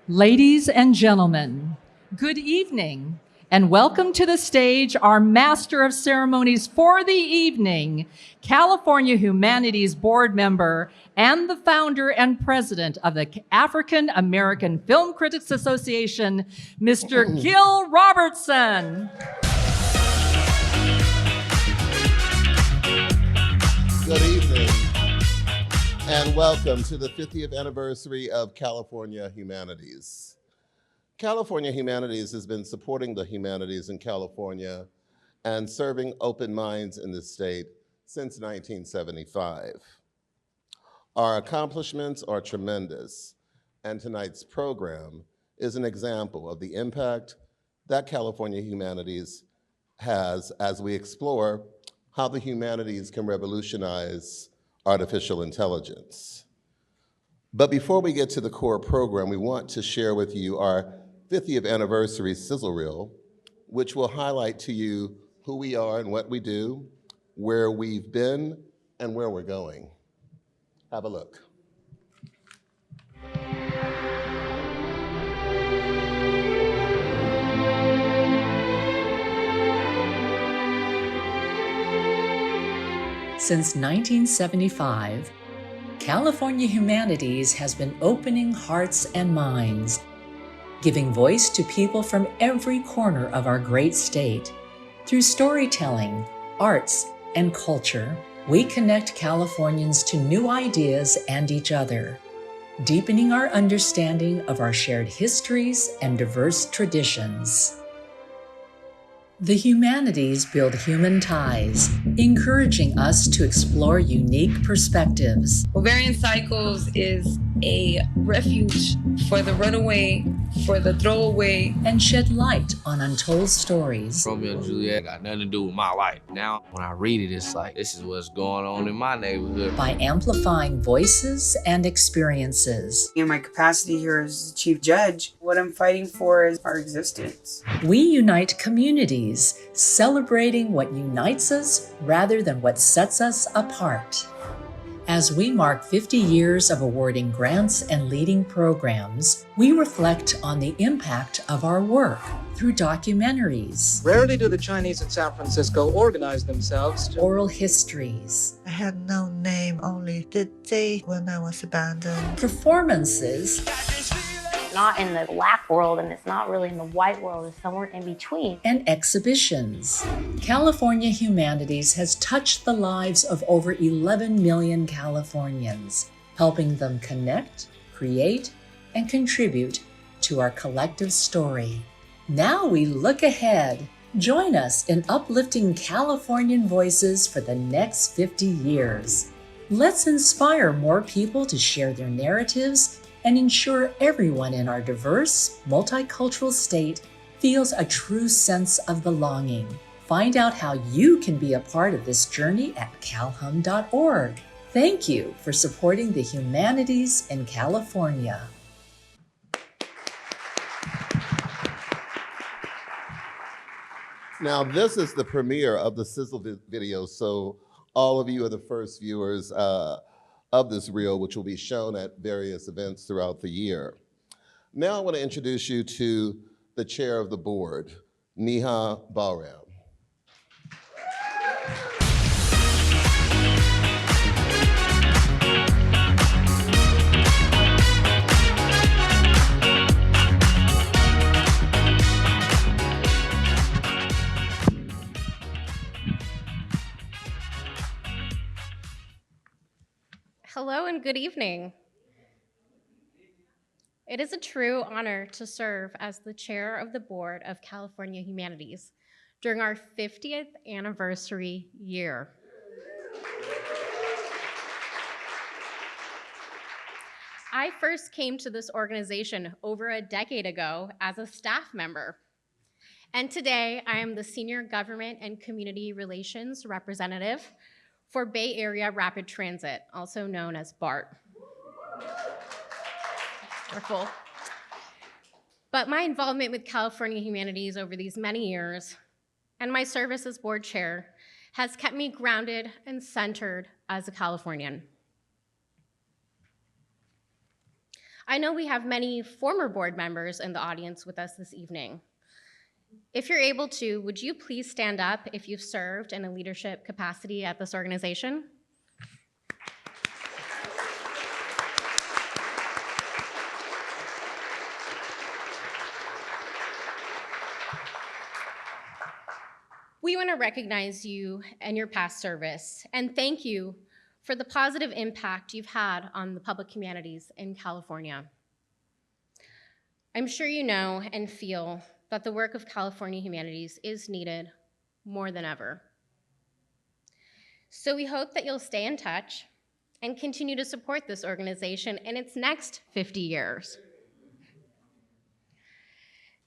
Ladies and gentlemen, good evening, and welcome to the stage our Master of Ceremonies for the evening, California Humanities Board member and the founder and president of the African American Film Critics Association, Mr. Gil Robertson. Good evening, and welcome to the 50th anniversary of California Humanities. California Humanities has been supporting the humanities in California and serving open minds in the state since 1975. Our accomplishments are tremendous, and tonight's program is an example of the impact that California Humanities has as we explore how the humanities can revolutionize artificial intelligence. But before we get to the core program, we want to share with you our 50th anniversary sizzle reel, which will highlight to you who we are and what we do, where we've been, and where we're going. Have a look. Since 1975, California Humanities has been opening hearts and minds, giving voice to people from every corner of our great state. Through storytelling, arts, and culture, we connect Californians to new ideas and each other, deepening our understanding of our shared histories and diverse traditions. The humanities build human ties, encouraging us to explore unique perspectives. Ovarian Cycles is a refuge for the runaway, for the throwaway, and shed light on untold stories. Romeo and Juliet got nothing to do with my life. Now, when I read it, it's like, this is what's going on in my neighborhood. By amplifying voices and experiences. In my capacity here as chief judge, what I'm fighting for is our existence. We unite communities, celebrating what unites us rather than what sets us apart. As we mark 50 years of awarding grants and leading programs, we reflect on the impact of our work through documentaries. Rarely do the Chinese in San Francisco organize themselves to oral histories. I had no name, only the day when I was abandoned. Performances. Not in the black world and it's not really in the white world, it's somewhere in between. And exhibitions. California Humanities has touched the lives of over 11 million Californians, helping them connect, create, and contribute to our collective story. Now we look ahead. Join us in uplifting Californian voices for the next 50 years. Let's inspire more people to share their narratives and ensure everyone in our diverse, multicultural state feels a true sense of belonging. Find out how you can be a part of this journey at calhum.org. Thank you for supporting the humanities in California. Now, this is the premiere of the sizzle video, so all of you are the first viewers of this reel, which will be shown at various events throughout the year. Now I want to introduce you to the chair of the board, Neha Balram. Hello and good evening. It is a true honor to serve as the chair of the board of California Humanities during our 50th anniversary year. I first came to this organization over a decade ago as a staff member. And today I am the Senior Government and Community Relations Representative for Bay Area Rapid Transit, also known as BART. Wonderful. But my involvement with California Humanities over these many years and my service as board chair has kept me grounded and centered as a Californian. I know we have many former board members in the audience with us this evening. If you're able to, would you please stand up if you've served in a leadership capacity at this organization? We want to recognize you and your past service and thank you for the positive impact you've had on the public humanities in California. I'm sure you know and feel that the work of California Humanities is needed more than ever. So we hope that you'll stay in touch and continue to support this organization in its next 50 years.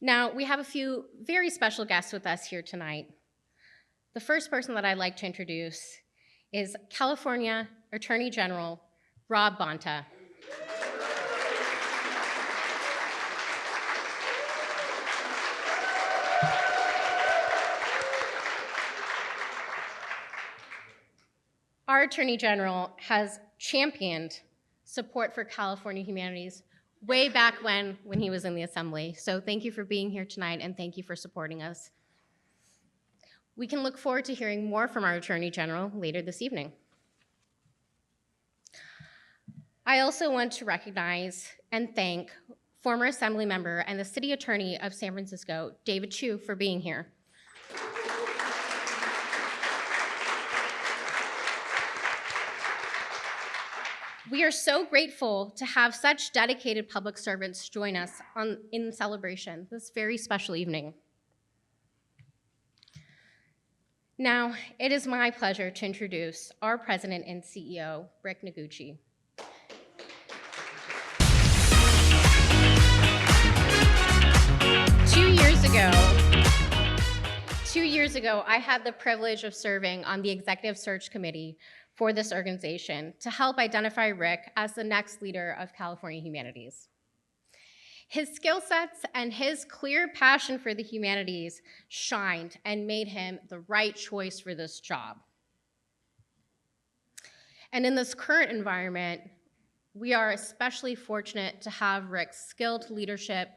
Now, we have a few very special guests with us here tonight. The first person that I'd like to introduce is California Attorney General Rob Bonta. Our Attorney General has championed support for California Humanities way back when he was in the Assembly. So thank you for being here tonight and thank you for supporting us. We can look forward to hearing more from our Attorney General later this evening. I also want to recognize and thank former Assembly member and the City Attorney of San Francisco, David Chiu, for being here. We are so grateful to have such dedicated public servants join us in celebration this very special evening. Now, it is my pleasure to introduce our President and CEO, Rick Noguchi. 2 years ago, I had the privilege of serving on the Executive Search Committee for this organization to help identify Rick as the next leader of California Humanities. His skill sets and his clear passion for the humanities shined and made him the right choice for this job. And in this current environment, we are especially fortunate to have Rick's skilled leadership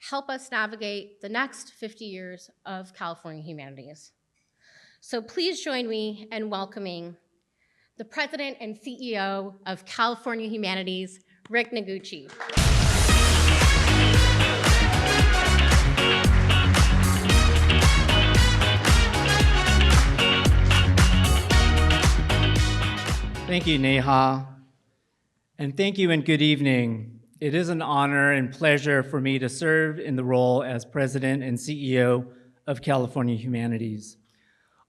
help us navigate the next 50 years of California Humanities. So please join me in welcoming the President and CEO of California Humanities, Rick Noguchi. Thank you, Neha. And thank you and good evening. It is an honor and pleasure for me to serve in the role as President and CEO of California Humanities.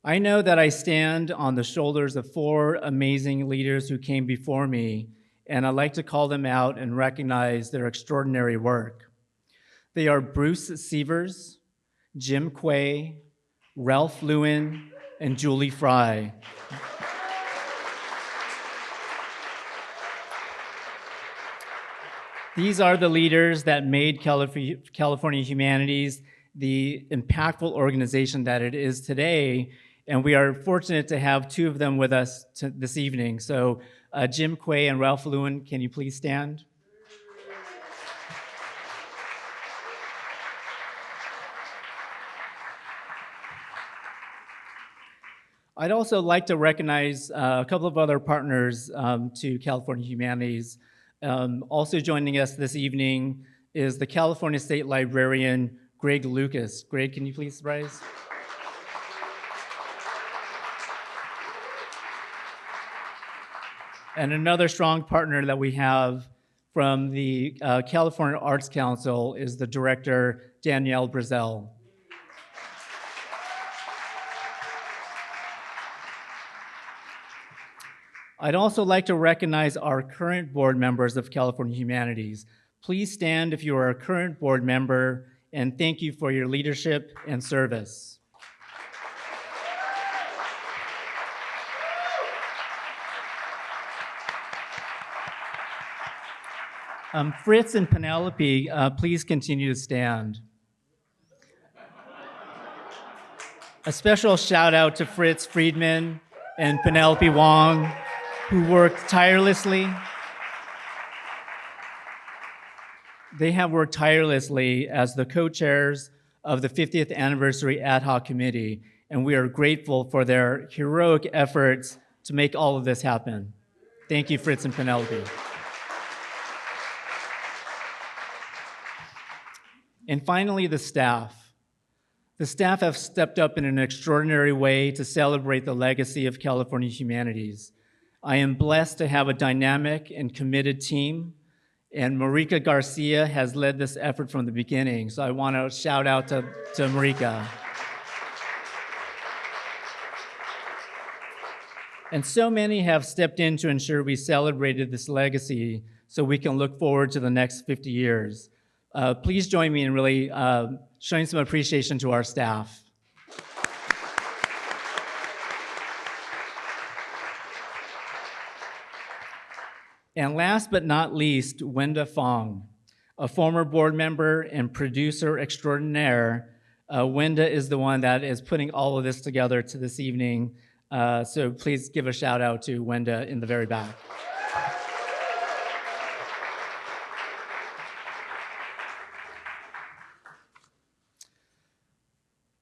I know that I stand on the shoulders of 4 amazing leaders who came before me, and I'd like to call them out and recognize their extraordinary work. They are Bruce Sievers, Jim Quay, Ralph Lewin, and Julie Fry. These are the leaders that made California Humanities the impactful organization that it is today, and we are fortunate to have 2 of them with us this evening. So Jim Quay and Ralph Lewin, can you please stand? I'd also like to recognize a couple of other partners to California Humanities. Also joining us this evening is the California State Librarian, Greg Lucas. Greg, can you please rise? And another strong partner that we have from the California Arts Council is the director, Danielle Brazel. I'd also like to recognize our current board members of California Humanities. Please stand if you are a current board member, and thank you for your leadership and service. Fritz and Penelope, please continue to stand. A special shout out to Fritz Friedman and Penelope Wong, who worked tirelessly. They have worked tirelessly as the co-chairs of the 50th Anniversary Ad Hoc Committee, and we are grateful for their heroic efforts to make all of this happen. Thank you, Fritz and Penelope. And finally, the staff. The staff have stepped up in an extraordinary way to celebrate the legacy of California Humanities. I am blessed to have a dynamic and committed team, and Marika Garcia has led this effort from the beginning, so I want to shout out to Marika. And so many have stepped in to ensure we celebrated this legacy so we can look forward to the next 50 years. Please join me in really showing some appreciation to our staff. And last but not least, Wenda Fong, a former board member and producer extraordinaire. Wenda is the one that is putting all of this together to this evening. So please give a shout out to Wenda in the very back.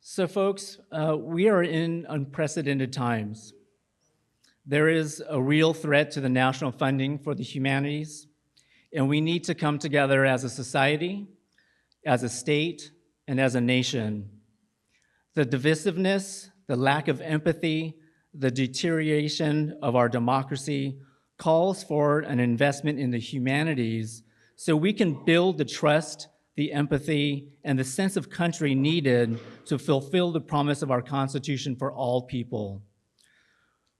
So folks, we are in unprecedented times. There is a real threat to the national funding for the humanities, and we need to come together as a society, as a state, and as a nation. The divisiveness, the lack of empathy, the deterioration of our democracy calls for an investment in the humanities so we can build the trust, the empathy, and the sense of country needed to fulfill the promise of our Constitution for all people.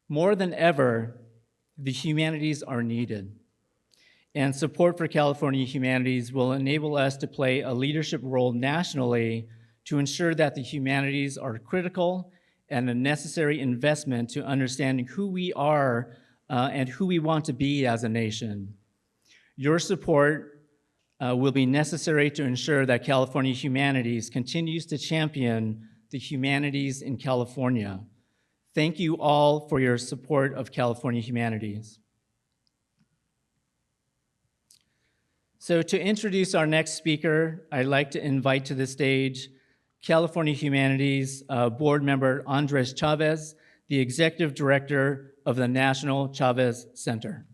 More than ever, the humanities are needed, and support for California Humanities will enable us to play a leadership role nationally to ensure that the humanities are critical and a necessary investment to understanding who we are and who we want to be as a nation. Your support will be necessary to ensure that California Humanities continues to champion the humanities in California. Thank you all for your support of California Humanities. So to introduce our next speaker, I'd like to invite to the stage California Humanities board member Andres Chavez, the executive director of the National Chavez Center.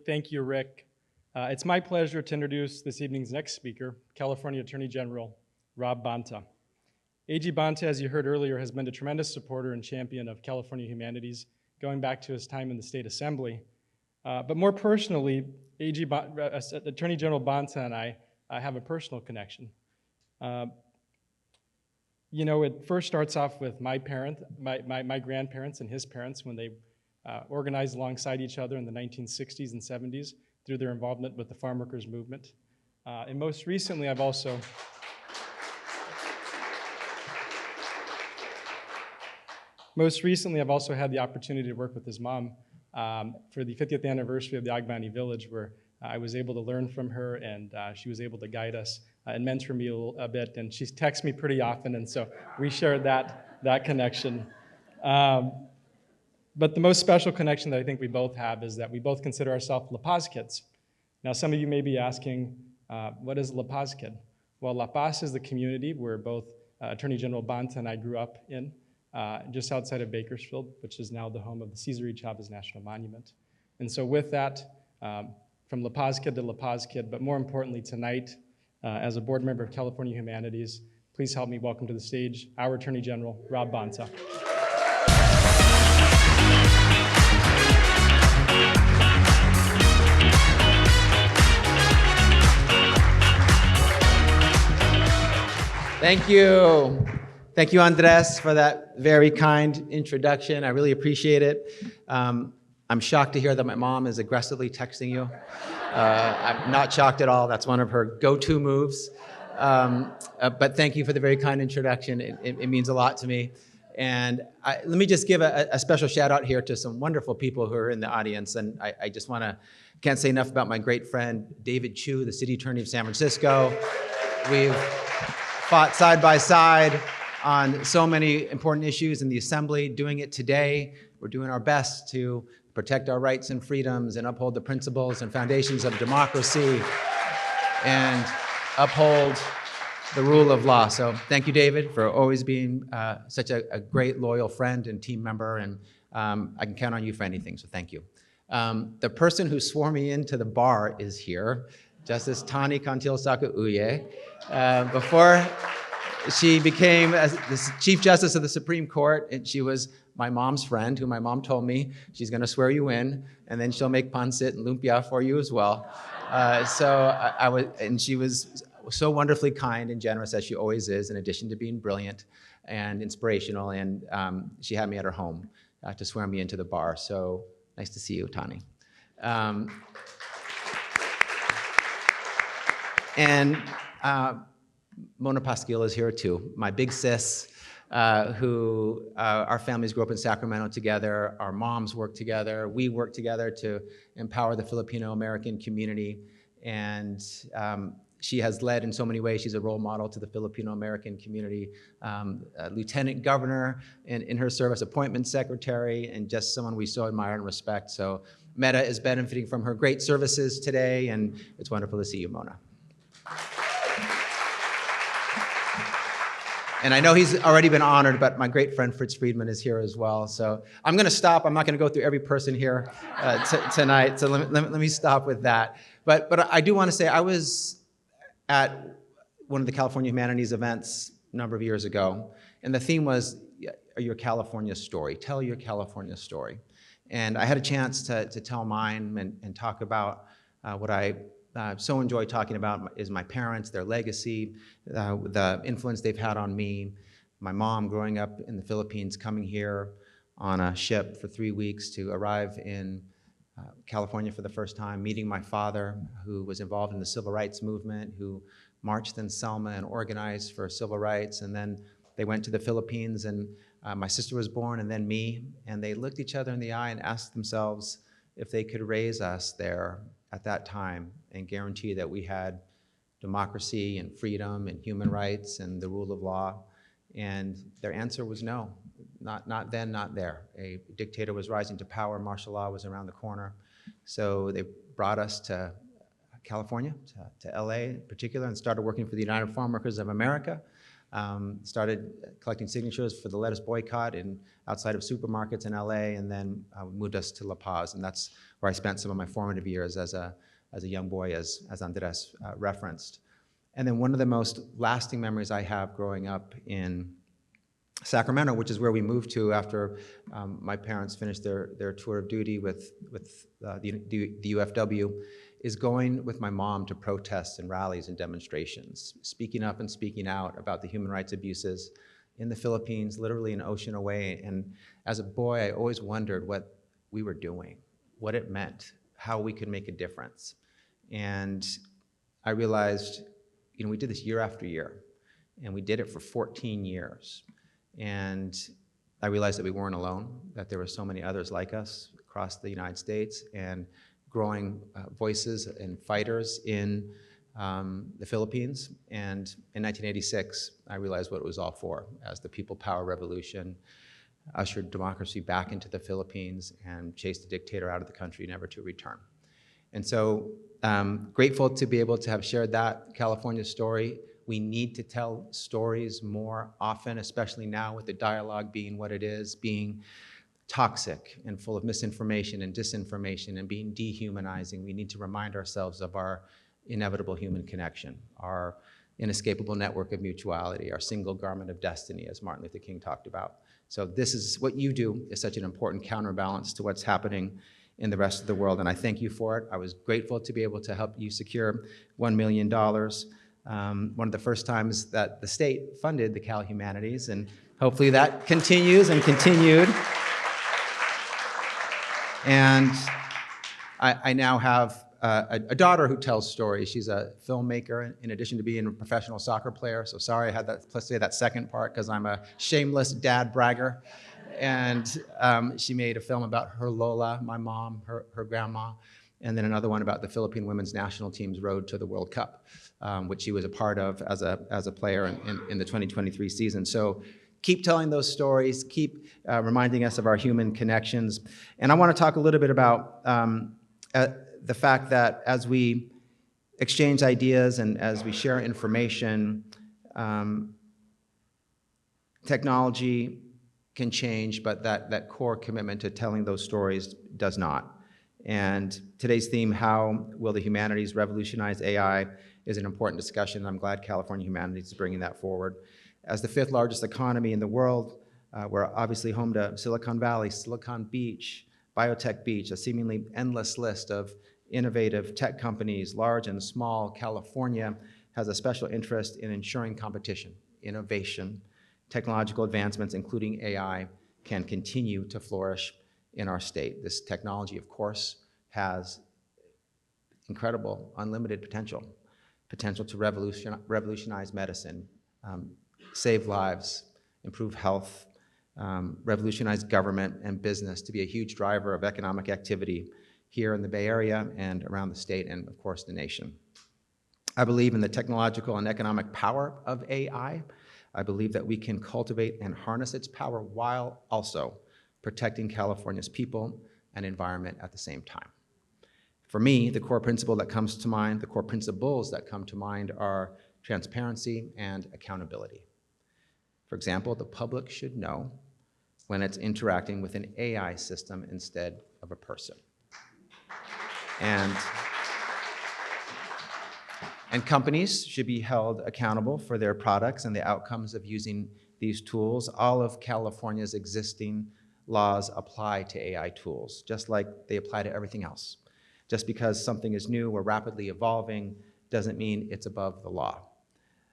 Thank you, Rick. It's my pleasure to introduce this evening's next speaker, California Attorney General Rob Bonta. A.G. Bonta, as you heard earlier, has been a tremendous supporter and champion of California Humanities, going back to his time in the State Assembly. But more personally, Attorney General Bonta and I have a personal connection. You know, it first starts off with my grandparents and his parents when they organized alongside each other in the 1960s and 70s through their involvement with the farm workers movement. And most recently, I've also had the opportunity to work with his mom for the 50th anniversary of the Agbani Village, where I was able to learn from her, and she was able to guide us and mentor me a bit. And she texts me pretty often, and so we shared that connection. But the most special connection that I think we both have is that we both consider ourselves La Paz kids. Now, some of you may be asking, what is La Paz kid? Well, La Paz is the community where both Attorney General Bonta and I grew up in, just outside of Bakersfield, which is now the home of the Cesar E. Chavez National Monument. And so with that, from La Paz kid to La Paz kid, but more importantly tonight, as a board member of California Humanities, please help me welcome to the stage our Attorney General, Rob Bonta. Thank you. Thank you, Andres, for that very kind introduction. I really appreciate it. I'm shocked to hear that my mom is aggressively texting you. I'm not shocked at all. That's one of her go-to moves. But thank you for the very kind introduction. It means a lot to me. And let me just give a special shout out here to some wonderful people who are in the audience. And I just can't say enough about my great friend, David Chu, the city attorney of San Francisco. We've fought side by side on so many important issues in the Assembly, doing it today. We're doing our best to protect our rights and freedoms and uphold the principles and foundations of democracy and uphold the rule of law. So thank you, David, for always being such a great, loyal friend and team member, and I can count on you for anything, so thank you. The person who swore me into the bar is here, Justice Tani Kantil-Saka-Uye. Before she became the Chief Justice of the Supreme Court, and she was my mom's friend, who my mom told me she's gonna swear you in, and then she'll make pancit and lumpia for you as well. And she was so wonderfully kind and generous, as she always is, in addition to being brilliant and inspirational, and she had me at her home to swear me into the bar. So nice to see you, Tani. Mona Pasquill is here too, my big sis, who our families grew up in Sacramento together, our moms worked together, we worked together to empower the Filipino-American community, and she has led in so many ways. She's a role model to the Filipino-American community, a lieutenant governor in her service, appointment secretary, and just someone we so admire and respect. So Meta is benefiting from her great services today, and it's wonderful to see you, Mona. And I know he's already been honored, but my great friend Fritz Friedman is here as well. So I'm gonna stop. I'm not gonna go through every person here tonight, so let me stop with that. But I do wanna say, I was at one of the California Humanities events a number of years ago, and the theme was your California story, tell your California story. And I had a chance to tell mine and talk about what I so enjoy talking about is my parents, their legacy, the influence they've had on me, my mom growing up in the Philippines, coming here on a ship for 3 weeks to arrive in California for the first time, meeting my father, who was involved in the civil rights movement, who marched in Selma and organized for civil rights, and then they went to the Philippines, and my sister was born, and then me, and they looked each other in the eye and asked themselves if they could raise us there at that time and guarantee that we had democracy and freedom and human rights and the rule of law. And their answer was no, not then, not there. A dictator was rising to power, martial law was around the corner. So they brought us to California, to LA in particular, and started working for the United Farm Workers of America. Started collecting signatures for the lettuce boycott outside of supermarkets in LA, and then moved us to La Paz, and that's where I spent some of my formative years as a young boy, as Andres referenced. And then one of the most lasting memories I have growing up in Sacramento, which is where we moved to after my parents finished their tour of duty with the UFW, is going with my mom to protests and rallies and demonstrations, speaking up and speaking out about the human rights abuses in the Philippines, literally an ocean away. And as a boy, I always wondered what we were doing, what it meant, how we could make a difference. And I realized, we did this year after year, and we did it for 14 years. And I realized that we weren't alone, that there were so many others like us across the United States, and growing voices and fighters in the Philippines. And in 1986, I realized what it was all for, as the People Power Revolution ushered democracy back into the Philippines and chased the dictator out of the country, never to return. And so grateful to be able to have shared that California story. We need to tell stories more often, especially now with the dialogue being what it is, being toxic and full of misinformation and disinformation and being dehumanizing. We need to remind ourselves of our inevitable human connection, our inescapable network of mutuality, our single garment of destiny, as Martin Luther King talked about. So this is what you do is such an important counterbalance to what's happening in the rest of the world, and I thank you for it. I was grateful to be able to help you secure $1 million. One of the first times that the state funded the Cal Humanities, and hopefully that continues and continued. And I now have a daughter who tells stories. She's a filmmaker in addition to being a professional soccer player. So sorry I had to say that second part because I'm a shameless dad bragger. And she made a film about her Lola, my mom, her grandma. and then another one about the Philippine women's national team's road to the World Cup, which she was a part of as a player in the 2023 season. So keep telling those stories, keep reminding us of our human connections. And I want to talk a little bit about the fact that as we exchange ideas and as we share information, technology can change, but that core commitment to telling those stories does not. And today's theme, how will the humanities revolutionize AI, is an important discussion. I'm glad California Humanities is bringing that forward. As the 5th largest economy in the world, we're obviously home to Silicon Valley, Silicon Beach, Biotech Beach, a seemingly endless list of innovative tech companies, large and small. California has a special interest in ensuring competition, innovation, technological advancements, including AI, can continue to flourish in our state. This technology, of course, has incredible, unlimited potential to revolutionize medicine, save lives, improve health, revolutionize government and business, to be a huge driver of economic activity here in the Bay Area and around the state and, of course, the nation. I believe in the technological and economic power of AI. I believe that we can cultivate and harness its power while also protecting California's people and environment at the same time. For me, the core principle that comes to mind, the core principles that come to mind are transparency and accountability. For example, the public should know when it's interacting with an AI system instead of a person. And companies should be held accountable for their products and the outcomes of using these tools. All of California's existing laws apply to AI tools, just like they apply to everything else. Just because something is new or rapidly evolving doesn't mean it's above the law.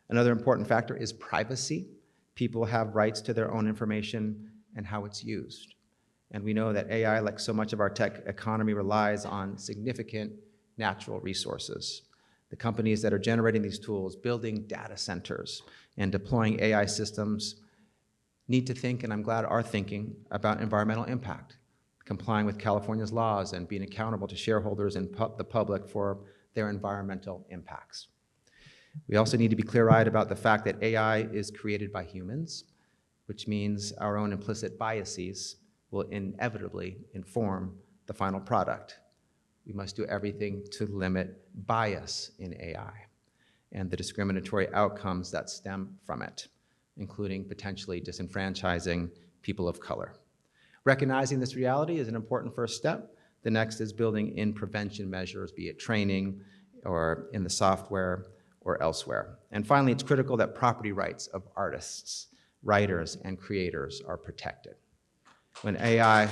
Another important factor is privacy. People have rights to their own information and how it's used. And we know that AI, like so much of our tech economy, relies on significant natural resources. The companies that are generating these tools, building data centers, and deploying AI systems need to think, and I'm glad are thinking, about environmental impact, complying with California's laws and being accountable to shareholders and the public for their environmental impacts. We also need to be clear-eyed about the fact that AI is created by humans, which means our own implicit biases will inevitably inform the final product. We must do everything to limit bias in AI and the discriminatory outcomes that stem from it, including potentially disenfranchising people of color. Recognizing this reality is an important first step. The next is building in prevention measures, be it training or in the software or elsewhere. And finally, it's critical that property rights of artists, writers, and creators are protected. When AI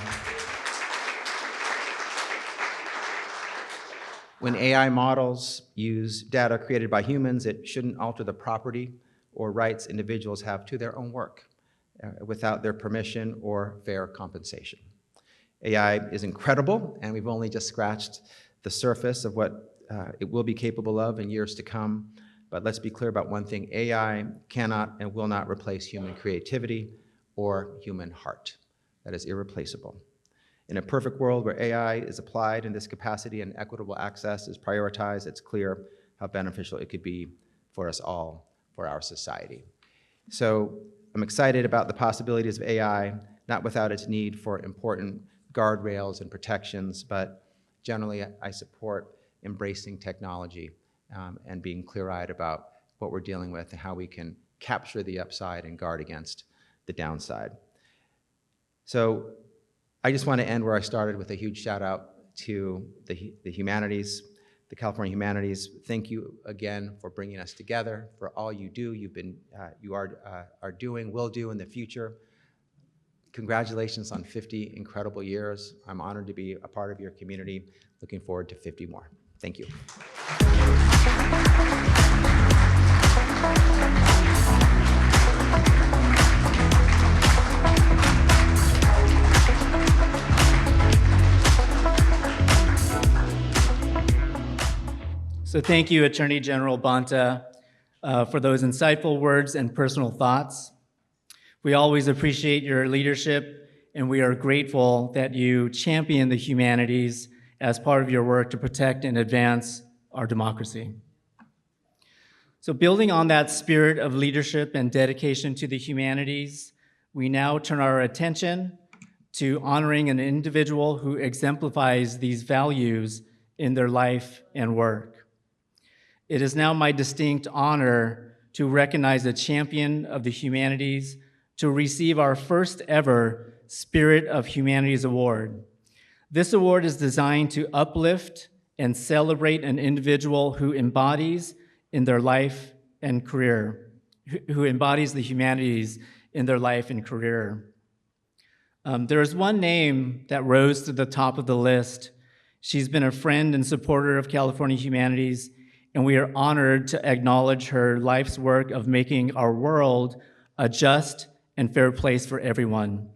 models use data created by humans, it shouldn't alter the property or rights individuals have to their own work without their permission or fair compensation. AI is incredible, and we've only just scratched the surface of what it will be capable of in years to come. But let's be clear about one thing: AI cannot and will not replace human creativity or human heart. That is irreplaceable. In a perfect world where AI is applied in this capacity and equitable access is prioritized, it's clear how beneficial it could be for us all, for our society. So I'm excited about the possibilities of AI, not without its need for important guardrails and protections, but generally I support embracing technology and being clear-eyed about what we're dealing with and how we can capture the upside and guard against the downside. So I just want to end where I started, with a huge shout out to the humanities, the California Humanities. Thank you again for bringing us together, for all you do, you are doing, will do in the future. Congratulations on 50 incredible years. I'm honored to be a part of your community. Looking forward to 50 more. Thank you. So thank you, Attorney General Bonta, for those insightful words and personal thoughts. We always appreciate your leadership, and we are grateful that you champion the humanities as part of your work to protect and advance our democracy. So building on that spirit of leadership and dedication to the humanities, we now turn our attention to honoring an individual who exemplifies these values in their life and work. It is now my distinct honor to recognize a champion of the humanities to receive our first ever Spirit of Humanities Award. This award is designed to uplift and celebrate an individual who embodies in their life and career, who embodies the humanities in their life and career. There is one name that rose to the top of the list. She's been a friend and supporter of California Humanities, and we are honored to acknowledge her life's work of making our world a just and fair place for everyone.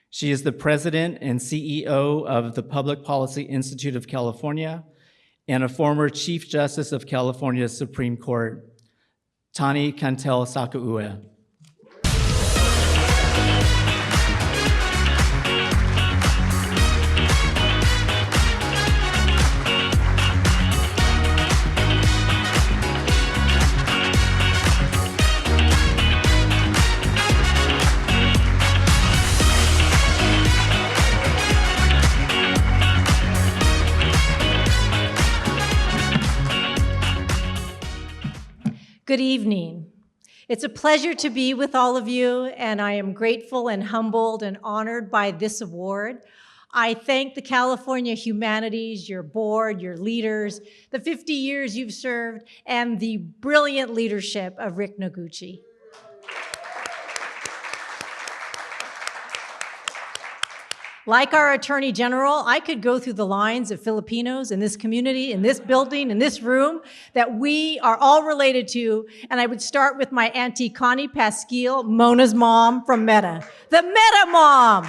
She is the president and CEO of the Public Policy Institute of California and a former Chief Justice of California's Supreme Court, Tani Cantel Sakaue. Good evening. It's a pleasure to be with all of you, and I am grateful and humbled and honored by this award. I thank the California Humanities, your board, your leaders, the 50 years you've served, and the brilliant leadership of Rick Noguchi. Like our Attorney General, I could go through the lines of Filipinos in this community, in this building, in this room, that we are all related to, and I would start with my Auntie Connie Pasquille, Mona's mom from Meta, the Meta mom.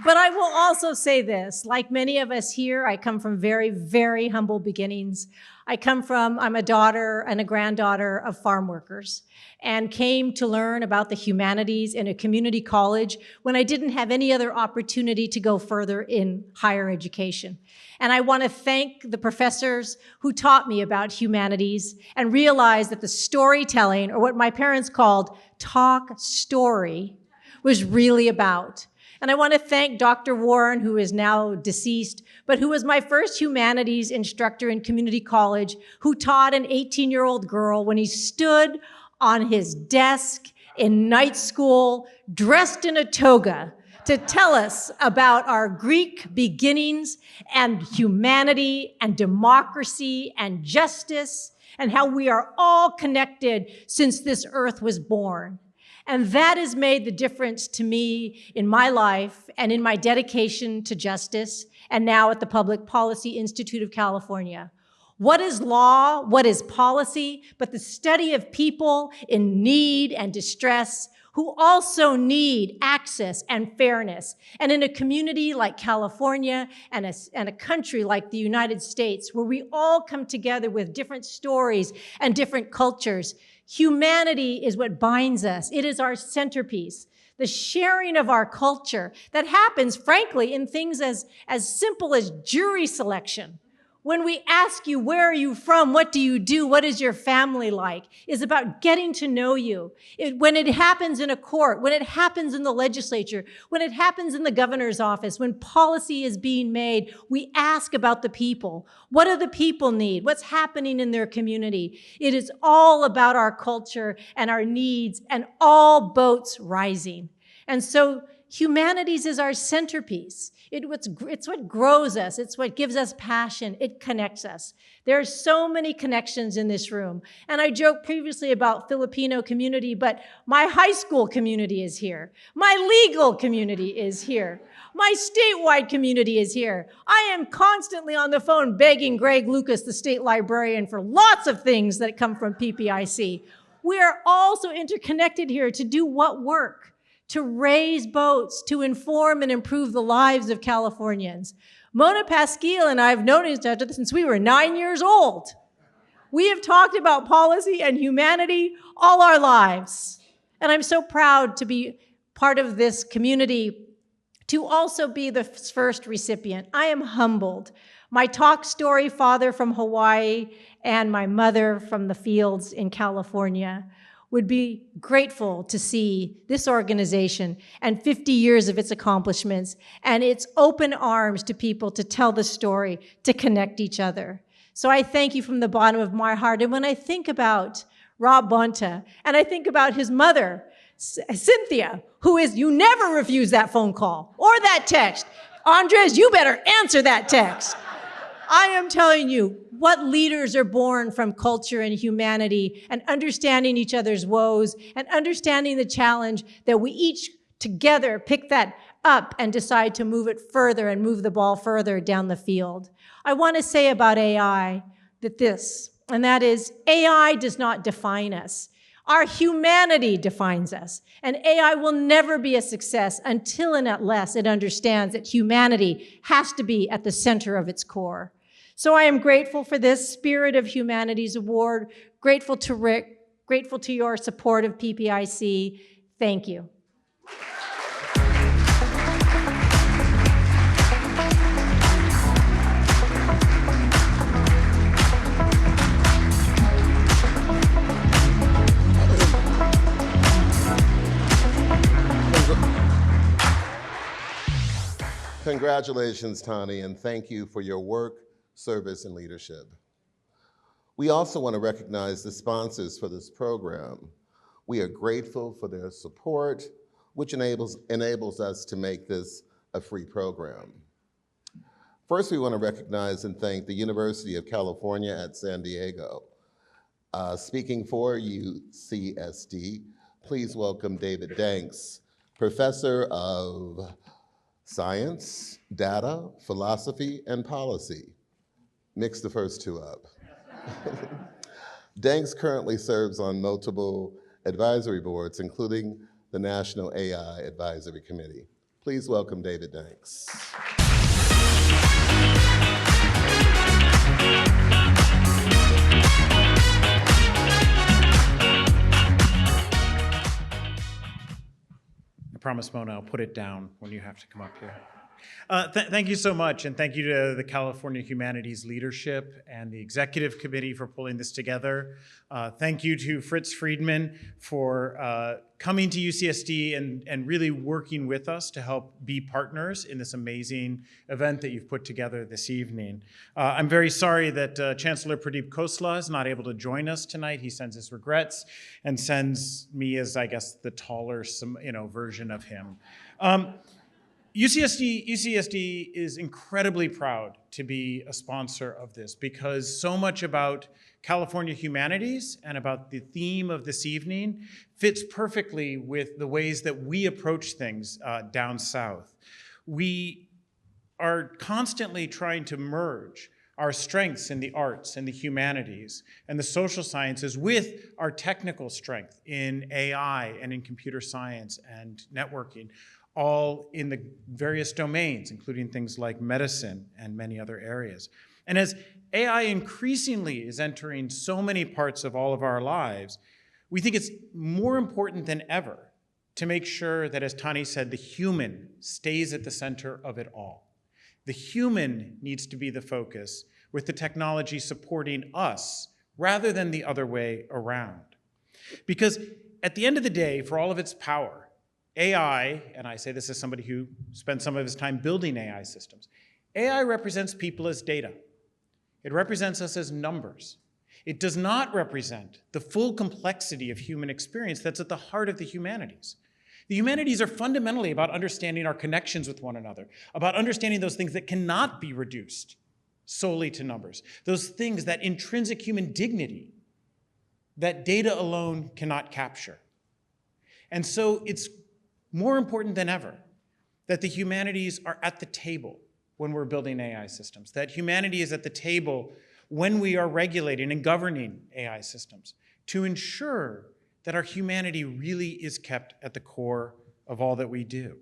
But I will also say this, like many of us here, I come from very, very humble beginnings. I'm a daughter and a granddaughter of farm workers, and came to learn about the humanities in a community college when I didn't have any other opportunity to go further in higher education. And I want to thank the professors who taught me about humanities and realized that the storytelling, or what my parents called talk story, was really about. And I want to thank Dr. Warren, who is now deceased, but who was my first humanities instructor in community college, who taught an 18-year-old girl when he stood on his desk in night school, dressed in a toga, to tell us about our Greek beginnings and humanity and democracy and justice and how we are all connected since this earth was born. And that has made the difference to me in my life and in my dedication to justice, and now at the Public Policy Institute of California. What is law? What is policy? But the study of people in need and distress who also need access and fairness. And in a community like California and a country like the United States, where we all come together with different stories and different cultures, humanity is what binds us. It is our centerpiece. The sharing of our culture that happens, frankly, in things as simple as jury selection. When we ask you, where are you from? What do you do? What is your family like? Is about getting to know you. When it happens in a court, when it happens in the legislature, when it happens in the governor's office, when policy is being made, we ask about the people. What do the people need? What's happening in their community? It is all about our culture and our needs and all boats rising. And so humanities is our centerpiece. It's what grows us. It's what gives us passion. It connects us. There are so many connections in this room. And I joked previously about Filipino community, but my high school community is here. My legal community is here. My statewide community is here. I am constantly on the phone begging Greg Lucas, the state librarian, for lots of things that come from PPIC. We are also interconnected here to do what work? To raise boats, to inform and improve the lives of Californians. Mona Pasquille and I have known each other since we were 9 years old. We have talked about policy and humanity all our lives. And I'm so proud to be part of this community to also be the first recipient. I am humbled. My talk story father from Hawaii and my mother from the fields in California would be grateful to see this organization and 50 years of its accomplishments and its open arms to people to tell the story, to connect each other. So I thank you from the bottom of my heart. And when I think about Rob Bonta, and I think about his mother, Cynthia, you never refuse that phone call or that text. Andres, you better answer that text. I am telling you, what leaders are born from culture and humanity and understanding each other's woes and understanding the challenge that we each together pick that up and decide to move it further and move the ball further down the field. I want to say about AI that is AI does not define us. Our humanity defines us, and AI will never be a success until and unless it understands that humanity has to be at the center of its core. So I am grateful for this Spirit of Humanities Award, grateful to Rick, grateful to your support of PPIC. Thank you. Congratulations, Tani, and thank you for your work, service, and leadership. We also want to recognize the sponsors for this program. We are grateful for their support, which enables us to make this a free program. First, we want to recognize and thank the University of California at San Diego. Speaking for UCSD, please welcome David Danks, Professor of Science, Data, Philosophy, and Policy. Mix the first two up. Danks currently serves on multiple advisory boards, including the National AI Advisory Committee. Please welcome David Danks. I promise, Mona, I'll put it down when you have to come up here. Thank you so much, and thank you to the California Humanities leadership and the executive committee for pulling this together. Thank you to Fritz Friedman for coming to UCSD and really working with us to help be partners in this amazing event that you've put together this evening. I'm very sorry that Chancellor Pradeep Khosla is not able to join us tonight. He sends his regrets and sends me as, I guess, the taller version of him. UCSD is incredibly proud to be a sponsor of this because so much about California humanities and about the theme of this evening fits perfectly with the ways that we approach things down south. We are constantly trying to merge our strengths in the arts and the humanities and the social sciences with our technical strength in AI and in computer science and networking, all in the various domains, including things like medicine and many other areas. And as AI increasingly is entering so many parts of all of our lives, we think it's more important than ever to make sure that, as Tani said, the human stays at the center of it all. The human needs to be the focus, with the technology supporting us rather than the other way around. Because at the end of the day, for all of its power, AI, and I say this as somebody who spent some of his time building AI systems, AI represents people as data. It represents us as numbers. It does not represent the full complexity of human experience that's at the heart of the humanities. The humanities are fundamentally about understanding our connections with one another, about understanding those things that cannot be reduced solely to numbers, those things, that intrinsic human dignity that data alone cannot capture. And so it's more important than ever that the humanities are at the table when we're building AI systems, that humanity is at the table when we are regulating and governing AI systems to ensure that our humanity really is kept at the core of all that we do.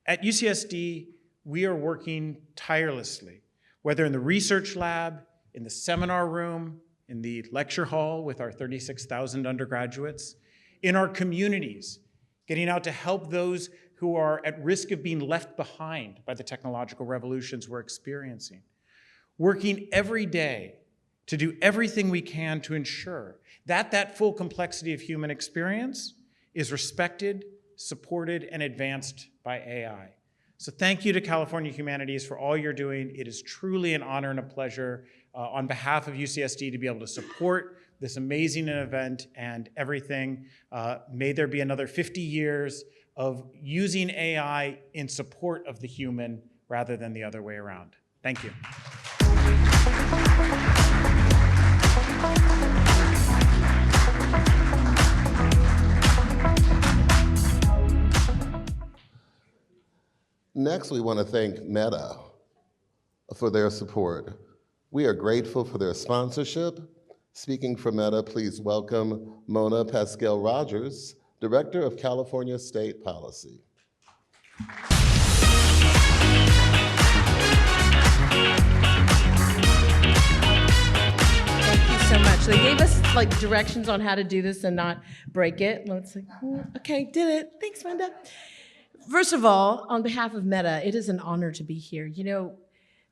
At UCSD, we are working tirelessly, whether in the research lab, in the seminar room, in the lecture hall with our 36,000 undergraduates, in our communities, getting out to help those who are at risk of being left behind by the technological revolutions we're experiencing. Working every day to do everything we can to ensure that that full complexity of human experience is respected, supported, and advanced by AI. So thank you to California Humanities for all you're doing. It is truly an honor and a pleasure on behalf of UCSD to be able to support this amazing event and everything. May there be another 50 years of using AI in support of the human rather than the other way around. Thank you. Next, we want to thank Meta for their support. We are grateful for their sponsorship. Speaking for Meta, please welcome Mona Pascal-Rogers, Director of California State Policy. Thank you so much. They gave us like directions on how to do this and not break it. And it's like, okay, did it. Thanks, Wanda. First of all, on behalf of Meta, it is an honor to be here. You know,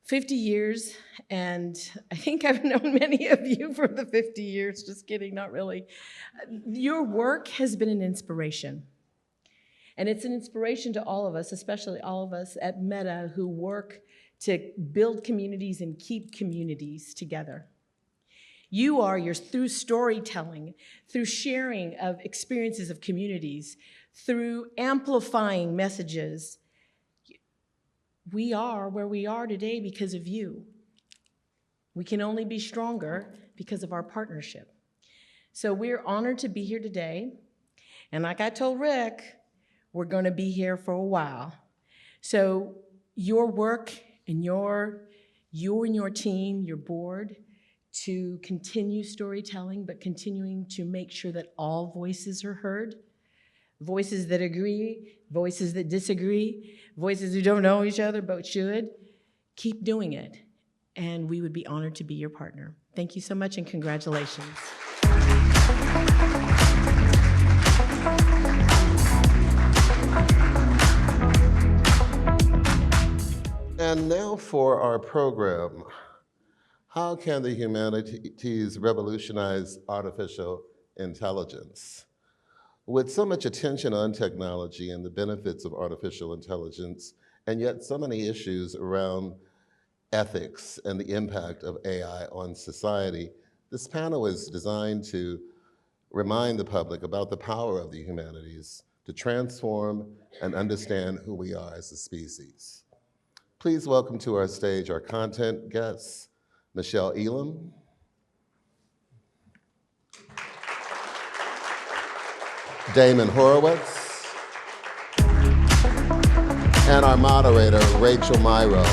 50 years, and I think I've known many of you for the 50 years, just kidding, not really. Your work has been an inspiration. And it's an inspiration to all of us, especially all of us at Meta who work to build communities and keep communities together. You are, through storytelling, through sharing of experiences of communities, through amplifying messages, we are where we are today because of you. We can only be stronger because of our partnership. So we're honored to be here today. And like I told Rick, we're going to be here for a while. So your work and you and your team, your board, to continue storytelling, but continuing to make sure that all voices are heard. Voices that agree, voices that disagree, voices who don't know each other but should. Keep doing it, and we would be honored to be your partner. Thank you so much, and congratulations. And now for our program. How can the humanities revolutionize artificial intelligence? With so much attention on technology and the benefits of artificial intelligence, and yet so many issues around ethics and the impact of AI on society, this panel is designed to remind the public about the power of the humanities to transform and understand who we are as a species. Please welcome to our stage our content guests, Michelle Elam, Damon Horowitz, and our moderator, Rachel Myrow,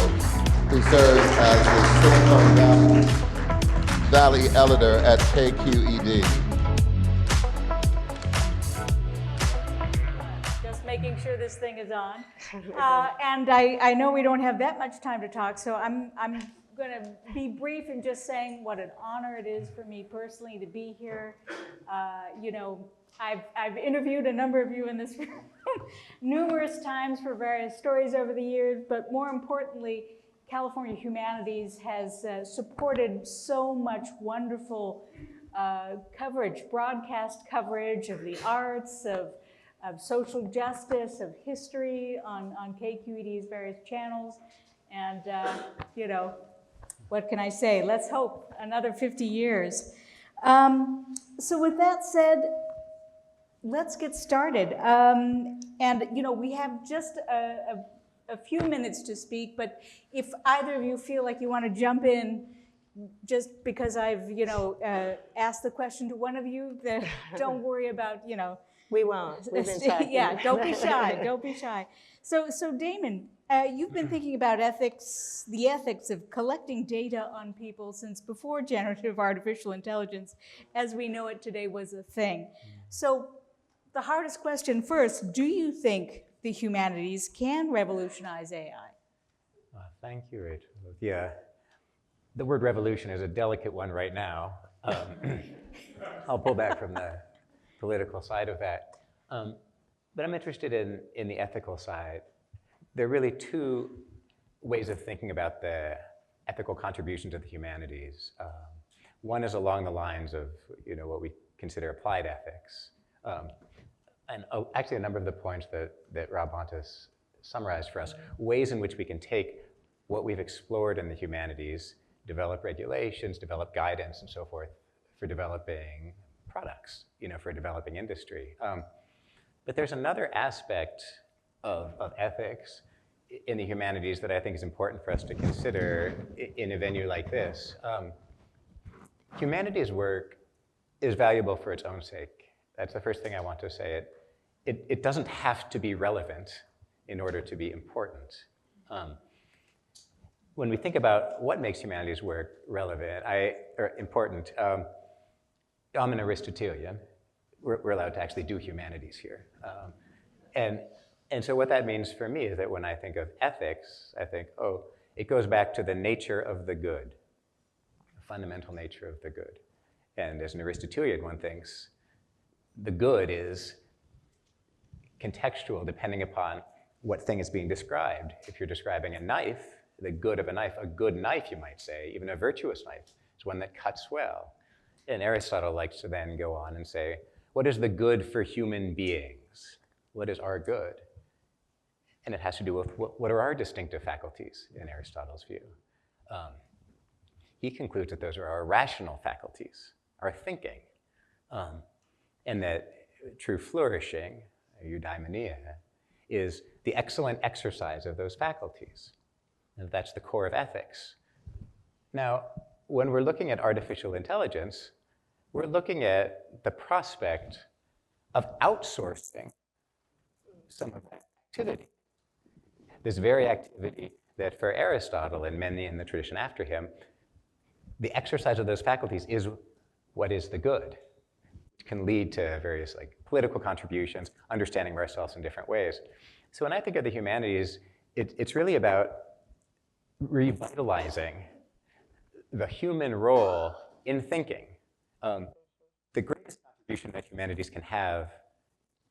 who serves as the Silicon Valley editor at KQED. Just making sure this thing is on. And I know we don't have that much time to talk, so I'm going to be brief in just saying what an honor it is for me personally to be here. You know, I've interviewed a number of you in this room numerous times for various stories over the years, but more importantly, California Humanities has supported so much wonderful coverage, broadcast coverage of the arts, of social justice, of history on KQED's various channels. And, you know, what can I say? Let's hope another 50 years. So with that said, let's get started. And, you know, we have just a few minutes to speak, but if either of you feel like you want to jump in, just because I've, you know, asked the question to one of you, then don't worry about, you know. We won't. We've been talking. Yeah, don't be shy. Don't be shy. So Damon, you've been thinking about ethics, the ethics of collecting data on people since before generative artificial intelligence, as we know it today, was a thing. So the hardest question first, do you think the humanities can revolutionize AI? Thank you, Rachel. Yeah, the word revolution is a delicate one right now. I'll pull back from the political side of that. But I'm interested in the ethical side. There are really two ways of thinking about the ethical contribution to the humanities. One is along the lines of what we consider applied ethics. Actually, a number of the points that Rob Bontas summarized for us, ways in which we can take what we've explored in the humanities, develop regulations, develop guidance, and so forth for developing products, for developing industry. But there's another aspect of ethics in the humanities that I think is important for us to consider in a venue like this. Humanities work is valuable for its own sake. That's the first thing I want to say. It doesn't have to be relevant in order to be important. When we think about what makes humanities work relevant, or important, I'm an Aristotelian. We're allowed to actually do humanities here. And so what that means for me is that when I think of ethics, I think, oh, it goes back to the nature of the good, the fundamental nature of the good. And as an Aristotelian, one thinks the good is contextual depending upon what thing is being described. If you're describing a knife, the good of a good knife, you might say, even a virtuous knife, is one that cuts well. And Aristotle likes to then go on and say, what is the good for human beings? What is our good? And it has to do with what are our distinctive faculties in Aristotle's view. He concludes that those are our rational faculties, our thinking, and that true flourishing, eudaimonia, is the excellent exercise of those faculties. And that's the core of ethics. Now, when we're looking at artificial intelligence, we're looking at the prospect of outsourcing some of that activity. This very activity that for Aristotle and many in the tradition after him, the exercise of those faculties is what is the good. It can lead to various political contributions, understanding ourselves in different ways. So when I think of the humanities, it's really about revitalizing the human role in thinking. The greatest contribution that humanities can have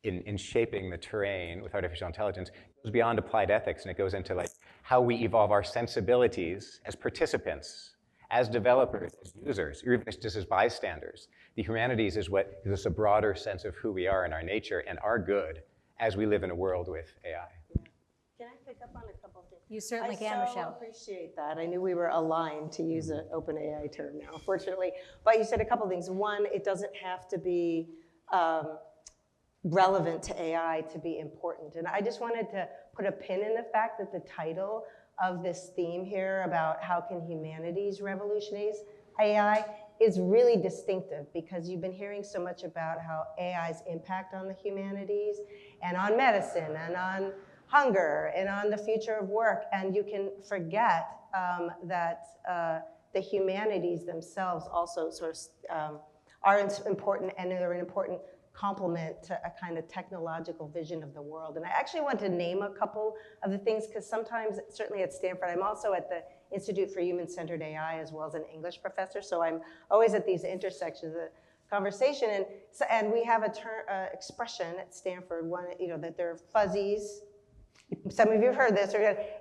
in shaping the terrain with artificial intelligence goes beyond applied ethics, and it goes into how we evolve our sensibilities as participants, as developers, as users, or even just as bystanders. The humanities is what gives us a broader sense of who we are and our nature and our good as we live in a world with AI. Can I pick up on a couple of things? You certainly can, I Michelle. appreciate that. I knew we were aligned to use an OpenAI term now, fortunately. But you said a couple things. One, it doesn't have to be relevant to AI to be important. And I just wanted to put a pin in the fact that the title of this theme here about how can humanities revolutionize AI is really distinctive, because you've been hearing so much about how AI's impact on the humanities and on medicine and on hunger and on the future of work, and you can forget that the humanities themselves also sort of are important, and they're an important complement to a kind of technological vision of the world. And I actually want to name a couple of the things, because sometimes, certainly at Stanford, I'm also at the Institute for Human-Centered AI as well as an English professor, so I'm always at these intersections of the conversation. And we have a expression at Stanford, that there are fuzzies. Some of you have heard this,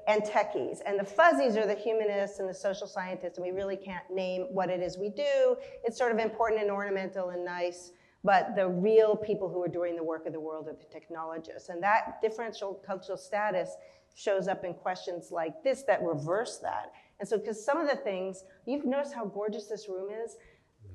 and techies. And the fuzzies are the humanists and the social scientists, and we really can't name what it is we do. It's sort of important and ornamental and nice, but the real people who are doing the work of the world are the technologists. And that differential cultural status shows up in questions like this that reverse that. And so, because some of the things, you've noticed how gorgeous this room is?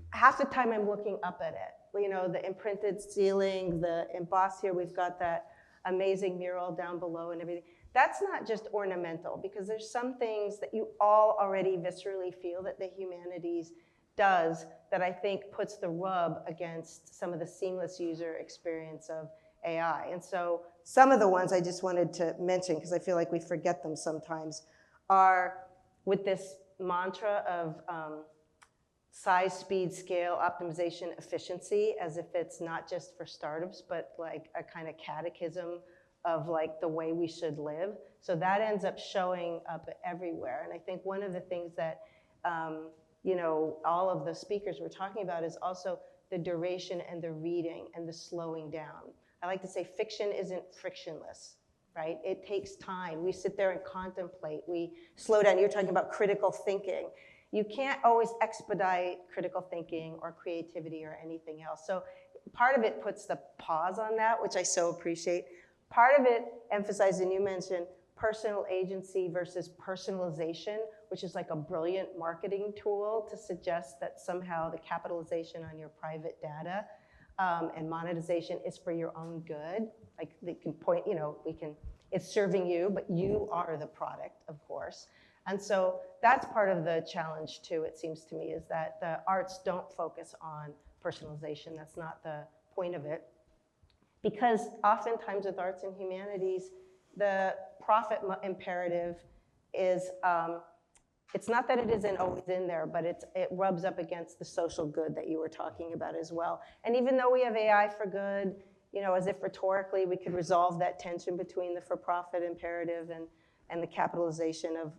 Half the time I'm looking up at it. The imprinted ceiling, the embossed here, we've got that amazing mural down below and everything. That's not just ornamental, because there's some things that you all already viscerally feel that the humanities does that I think puts the rub against some of the seamless user experience of AI. And so some of the ones I just wanted to mention, because I feel like we forget them sometimes, are with this mantra of size, speed, scale, optimization, efficiency, as if it's not just for startups, but like a kind of catechism of the way we should live. So that ends up showing up everywhere. And I think one of the things that all of the speakers were talking about is also the duration and the reading and the slowing down. I like to say fiction isn't frictionless, right? It takes time. We sit there and contemplate. We slow down. You're talking about critical thinking. You can't always expedite critical thinking or creativity or anything else. So part of it puts the pause on that, which I so appreciate. Part of it emphasizes, and you mentioned, personal agency versus personalization, which is like a brilliant marketing tool to suggest that somehow the capitalization on your private data and monetization is for your own good. Like they can point, it's serving you, but you are the product, of course. And so that's part of the challenge too, it seems to me, is that the arts don't focus on personalization. That's not the point of it. Because oftentimes with arts and humanities, the profit imperative is, it's not that it isn't always in there, but it rubs up against the social good that you were talking about as well. And even though we have AI for good, as if rhetorically we could resolve that tension between the for-profit imperative and the capitalization of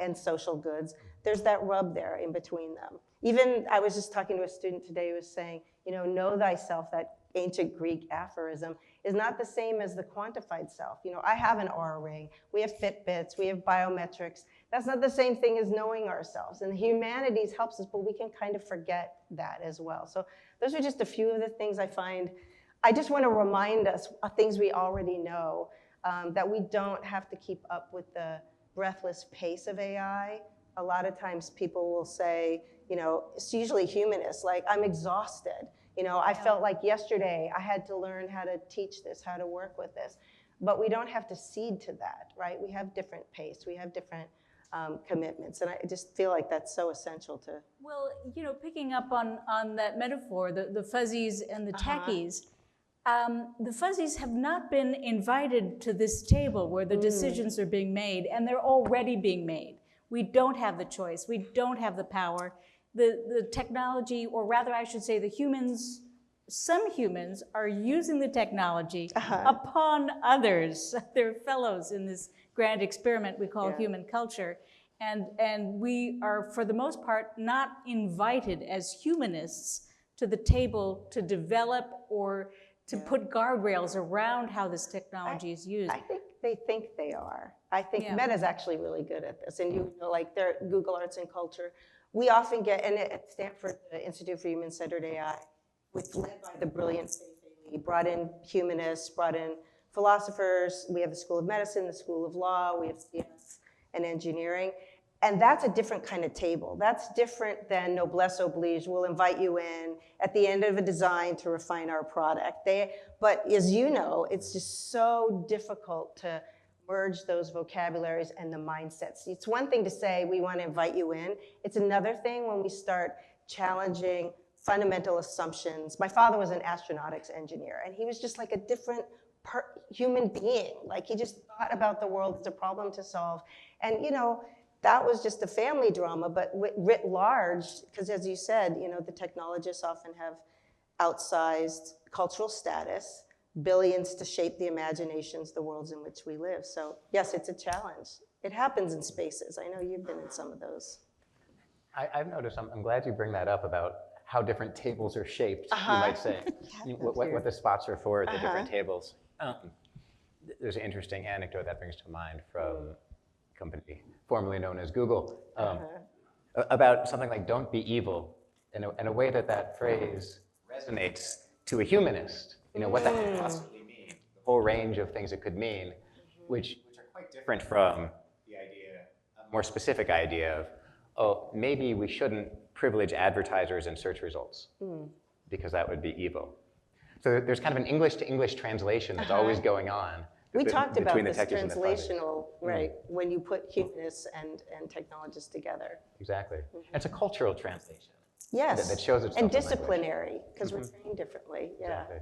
and social goods, there's that rub there in between them. Even, I was just talking to a student today who was saying, know thyself, that ancient Greek aphorism, is not the same as the quantified self. I have an Oura ring, we have Fitbits, we have biometrics. That's not the same thing as knowing ourselves. And the humanities helps us, but we can kind of forget that as well. So those are just a few of the things I find. I just want to remind us of things we already know, that we don't have to keep up with the breathless pace of AI. A lot of times people will say, it's usually humanists, like, I'm exhausted. I felt like yesterday I had to learn how to teach this, how to work with this. But we don't have to cede to that, right? We have different pace, we have different commitments. And I just feel like that's so essential to. Well, picking up on that metaphor, the fuzzies and the techies, the fuzzies have not been invited to this table where the decisions are being made, and they're already being made. We don't have the choice. We don't have the power. The technology, or rather I should say the humans, some humans are using the technology upon others, their fellows in this grand experiment we call human culture. And we are, for the most part, not invited as humanists to the table to develop or to put guardrails around how this technology is used. I think they are. I think Meta's actually really good at this. And like their Google Arts and Culture, we often get, and at Stanford, the Institute for Human-Centered AI, was led by the brilliant Fei Li, brought in humanists, brought in philosophers. We have the School of Medicine, the School of Law, we have CS and engineering. And that's a different kind of table. That's different than noblesse oblige. We'll invite you in at the end of a design to refine our product. But as you know, it's just so difficult to merge those vocabularies and the mindsets. It's one thing to say, we want to invite you in. It's another thing when we start challenging fundamental assumptions. My father was an astronautics engineer, and he was just like a different human being. Like, he just thought about the world as a problem to solve. And that was just a family drama, but writ large, because as you said, the technologists often have outsized cultural status, billions to shape the imaginations, the worlds in which we live. So yes, it's a challenge. It happens in spaces. I know you've been in some of those. I've noticed, I'm glad you bring that up about how different tables are shaped, you might say, what the spots are for at the different tables. There's an interesting anecdote that brings to mind from a company formerly known as Google, about something like "don't be evil," in a way that phrase resonates to a humanist. What that could possibly mean, the whole range of things it could mean, which are quite different from the idea, a more specific idea of, oh, maybe we shouldn't privilege advertisers in search results because that would be evil. So there's kind of an English to English translation that's always going on. We talked about this translational, right, when you put humanists and technologists together. Exactly. It's a cultural translation. Yes, that shows itself and disciplinary, because we're trained differently. Exactly.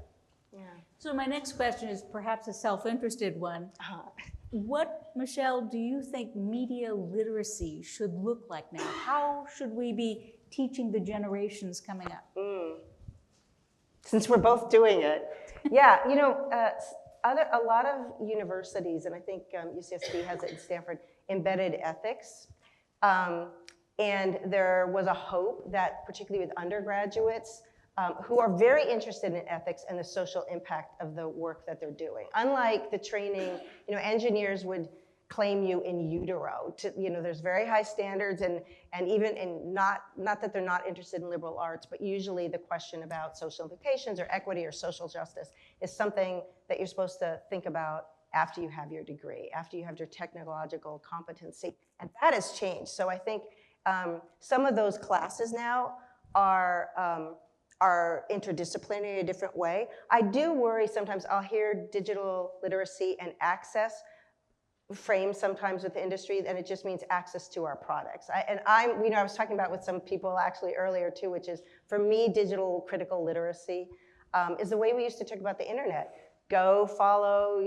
Yeah. So my next question is perhaps a self-interested one. What, Michelle, do you think media literacy should look like now? How should we be teaching the generations coming up? Since we're both doing it. Yeah, a lot of universities, and I think UCSD has it in Stanford, embedded ethics. And there was a hope that, particularly with undergraduates, who are very interested in ethics and the social impact of the work that they're doing. Unlike the training, engineers would claim you in utero. There's very high standards, and even not that they're not interested in liberal arts, but usually the question about social implications or equity or social justice is something that you're supposed to think about after you have your degree, after you have your technological competency, and that has changed. So I think some of those classes now are interdisciplinary in a different way. I do worry sometimes. I'll hear digital literacy and access framed sometimes with the industry, and it just means access to our products. I was talking about with some people actually earlier too, which is, for me, digital critical literacy is the way we used to talk about the internet. Go follow,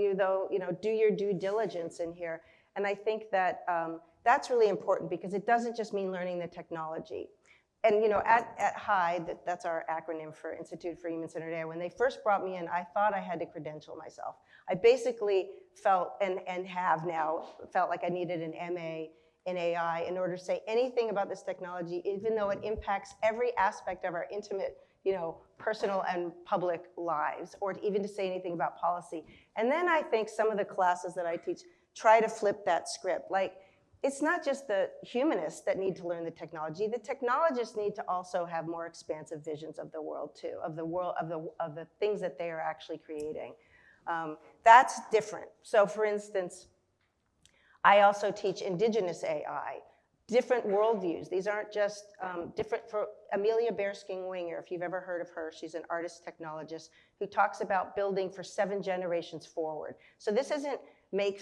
do your due diligence in here. And I think that that's really important, because it doesn't just mean learning the technology. And at HIDE, that's our acronym for Institute for Human-Centered AI, when they first brought me in, I thought I had to credential myself. I basically felt, and have now, felt like I needed an MA in AI in order to say anything about this technology, even though it impacts every aspect of our intimate, personal and public lives, or even to say anything about policy. And then I think some of the classes that I teach try to flip that script. Like, it's not just the humanists that need to learn the technology. The technologists need to also have more expansive visions of the world too, of the things that they are actually creating. That's different. So for instance, I also teach indigenous AI, different worldviews. These aren't just different. For Amelia Bersking-Winger, if you've ever heard of her, she's an artist technologist who talks about building for 7 generations forward. So this isn't move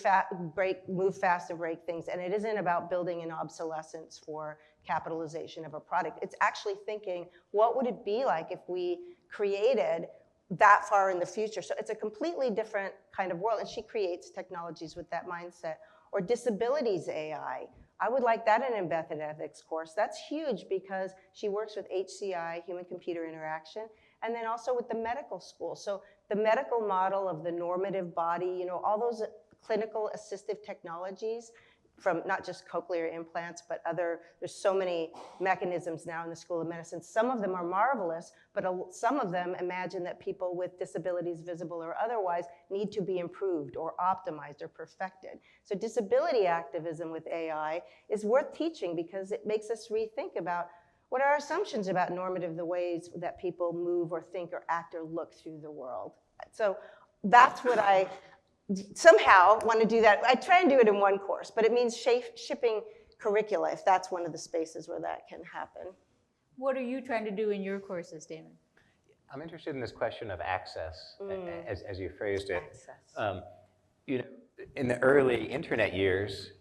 fast and break things, and it isn't about building an obsolescence for capitalization of a product. It's actually thinking, what would it be like if we created that far in the future? So it's a completely different kind of world, and she creates technologies with that mindset. Or disabilities AI. I would like that in an embedded ethics course. That's huge, because she works with HCI, human-computer interaction, and then also with the medical school. So the medical model of the normative body, all those clinical assistive technologies, from not just cochlear implants, but there's so many mechanisms now in the School of Medicine. Some of them are marvelous, but some of them imagine that people with disabilities, visible or otherwise, need to be improved or optimized or perfected. So disability activism with AI is worth teaching, because it makes us rethink about what are our assumptions about normative, the ways that people move or think or act or look through the world. So that's what I somehow want to do that. I try and do it in one course, but it means shipping curricula, if that's one of the spaces where that can happen. What are you trying to do in your courses, Damon? I'm interested in this question of access, as you phrased it. In the early internet years,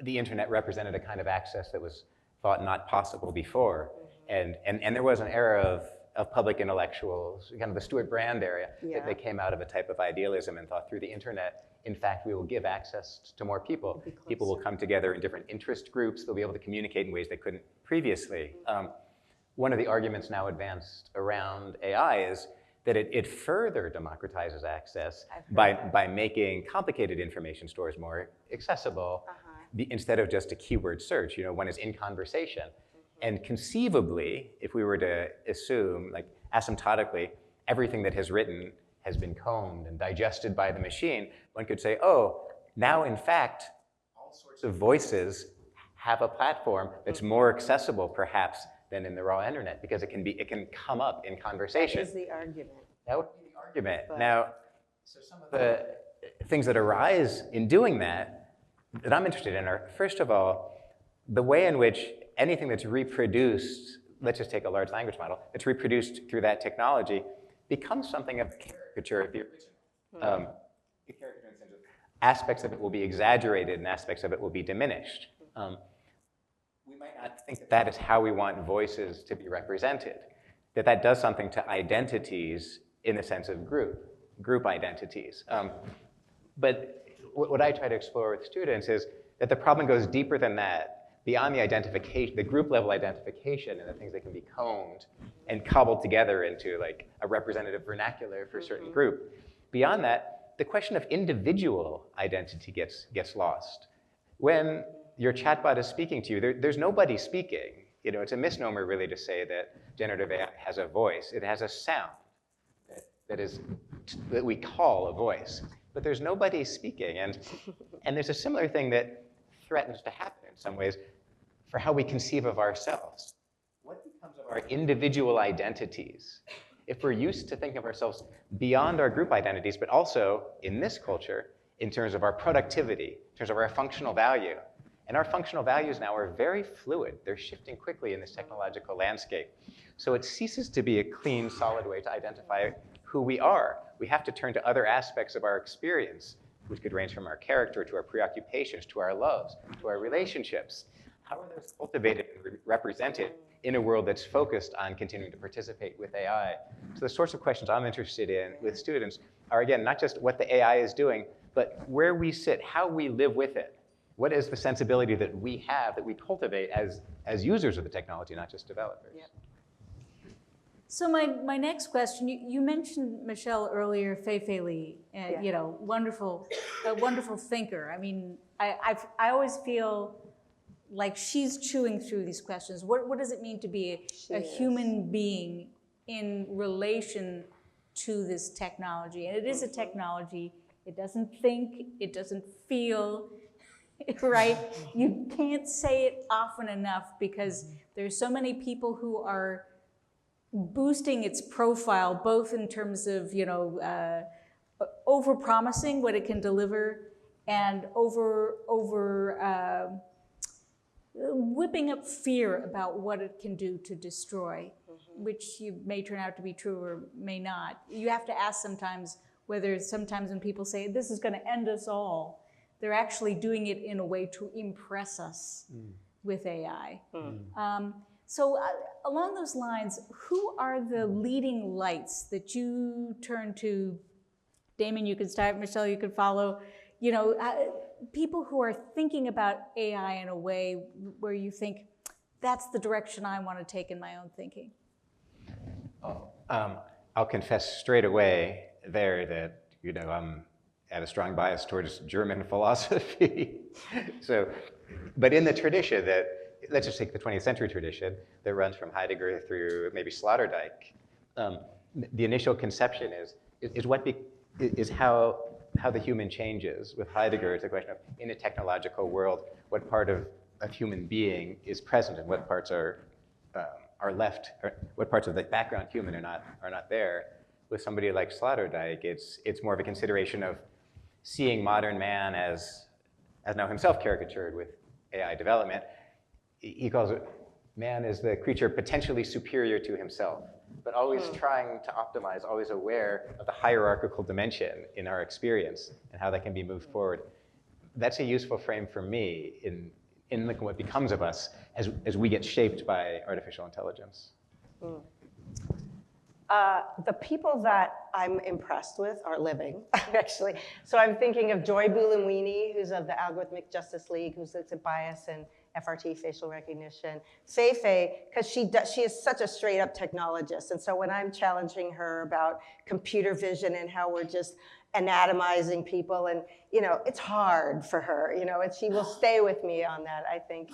the internet represented a kind of access that was thought not possible before. And there was an era of public intellectuals, kind of the Stuart Brand area, that they came out of a type of idealism and thought, through the internet, in fact, we will give access to more people. People will come together in different interest groups. They'll be able to communicate in ways they couldn't previously. One of the arguments now advanced around AI is that it further democratizes access by making complicated information stores more accessible, instead of just a keyword search. One is in conversation. And conceivably, if we were to assume, like asymptotically, everything that has written has been combed and digested by the machine, one could say, oh, now in fact, all sorts of voices have a platform that's more accessible perhaps than in the raw internet, because it can come up in conversation. That is the argument. That would be the argument. Now, so some of the things that arise in doing that I'm interested in are, first of all, the way in which anything that's reproduced, let's just take a large language model, that's reproduced through that technology becomes something of a caricature of the original. Aspects of it will be exaggerated and aspects of it will be diminished. We might not think that is how we want voices to be represented, that does something to identities in the sense of group identities. But what I try to explore with students is that the problem goes deeper than that, beyond the identification, the group level identification and the things that can be combed and cobbled together into like a representative vernacular for a certain group. Beyond that, the question of individual identity gets lost. When your chatbot is speaking to you, there's nobody speaking. It's a misnomer really to say that generative AI has a voice. It has a sound that we call a voice. But there's nobody speaking. And there's a similar thing that threatens to happen in some ways for how we conceive of ourselves. What becomes of our individual identities? If we're used to thinking of ourselves beyond our group identities, but also in this culture, in terms of our productivity, in terms of our functional value. And our functional values now are very fluid. They're shifting quickly in this technological landscape. So it ceases to be a clean, solid way to identify who we are. We have to turn to other aspects of our experience, which could range from our character to our preoccupations, to our loves, to our relationships. How are those cultivated and represented in a world that's focused on continuing to participate with AI? So the sorts of questions I'm interested in with students are, again, not just what the AI is doing, but where we sit, how we live with it. What is the sensibility that we have, that we cultivate as users of the technology, not just developers? Yep. So my next question, you mentioned Michelle earlier, Fei-Fei Li, you know, a wonderful thinker. I mean, I always feel like she's chewing through these questions. What does it mean to be a human being in relation to this technology? And it is a technology. It doesn't think, it doesn't feel, right? You can't say it often enough because there's so many people who are boosting its profile, both in terms of, you know, over-promising what it can deliver and whipping up fear about what it can do to destroy, which may turn out to be true or may not. You have to ask sometimes whether sometimes when people say, this is going to end us all, they're actually doing it in a way to impress us with AI. So along those lines, who are the leading lights that you turn to? Damon, you could start, Michelle, you could follow. You know, people who are thinking about AI in a way where you think, that's the direction I want to take in my own thinking. I'll confess straight away there that, you know, I'm at a strong bias towards German philosophy. So, but in the tradition that, let's just take the 20th century tradition that runs from Heidegger through maybe Sloterdijk, the initial conception is how the human changes. With Heidegger, it's a question of, in a technological world, what part of human being is present and what parts are left, or what parts of the background human are not there. With somebody like Sloterdijk, it's more of a consideration of seeing modern man as now himself caricatured with AI development. He calls it man as the creature potentially superior to himself, but always trying to optimize, always aware of the hierarchical dimension in our experience and how that can be moved forward. That's a useful frame for me in looking at what becomes of us as we get shaped by artificial intelligence. The people that I'm impressed with are living, actually. So I'm thinking of Joy Buolamwini, who's of the Algorithmic Justice League, who's looks at bias and FRT, facial recognition. Fei-Fei, because she is such a straight up technologist. And so when I'm challenging her about computer vision and how we're just anatomizing people, and you know, it's hard for her, you know, and she will stay with me on that, I think.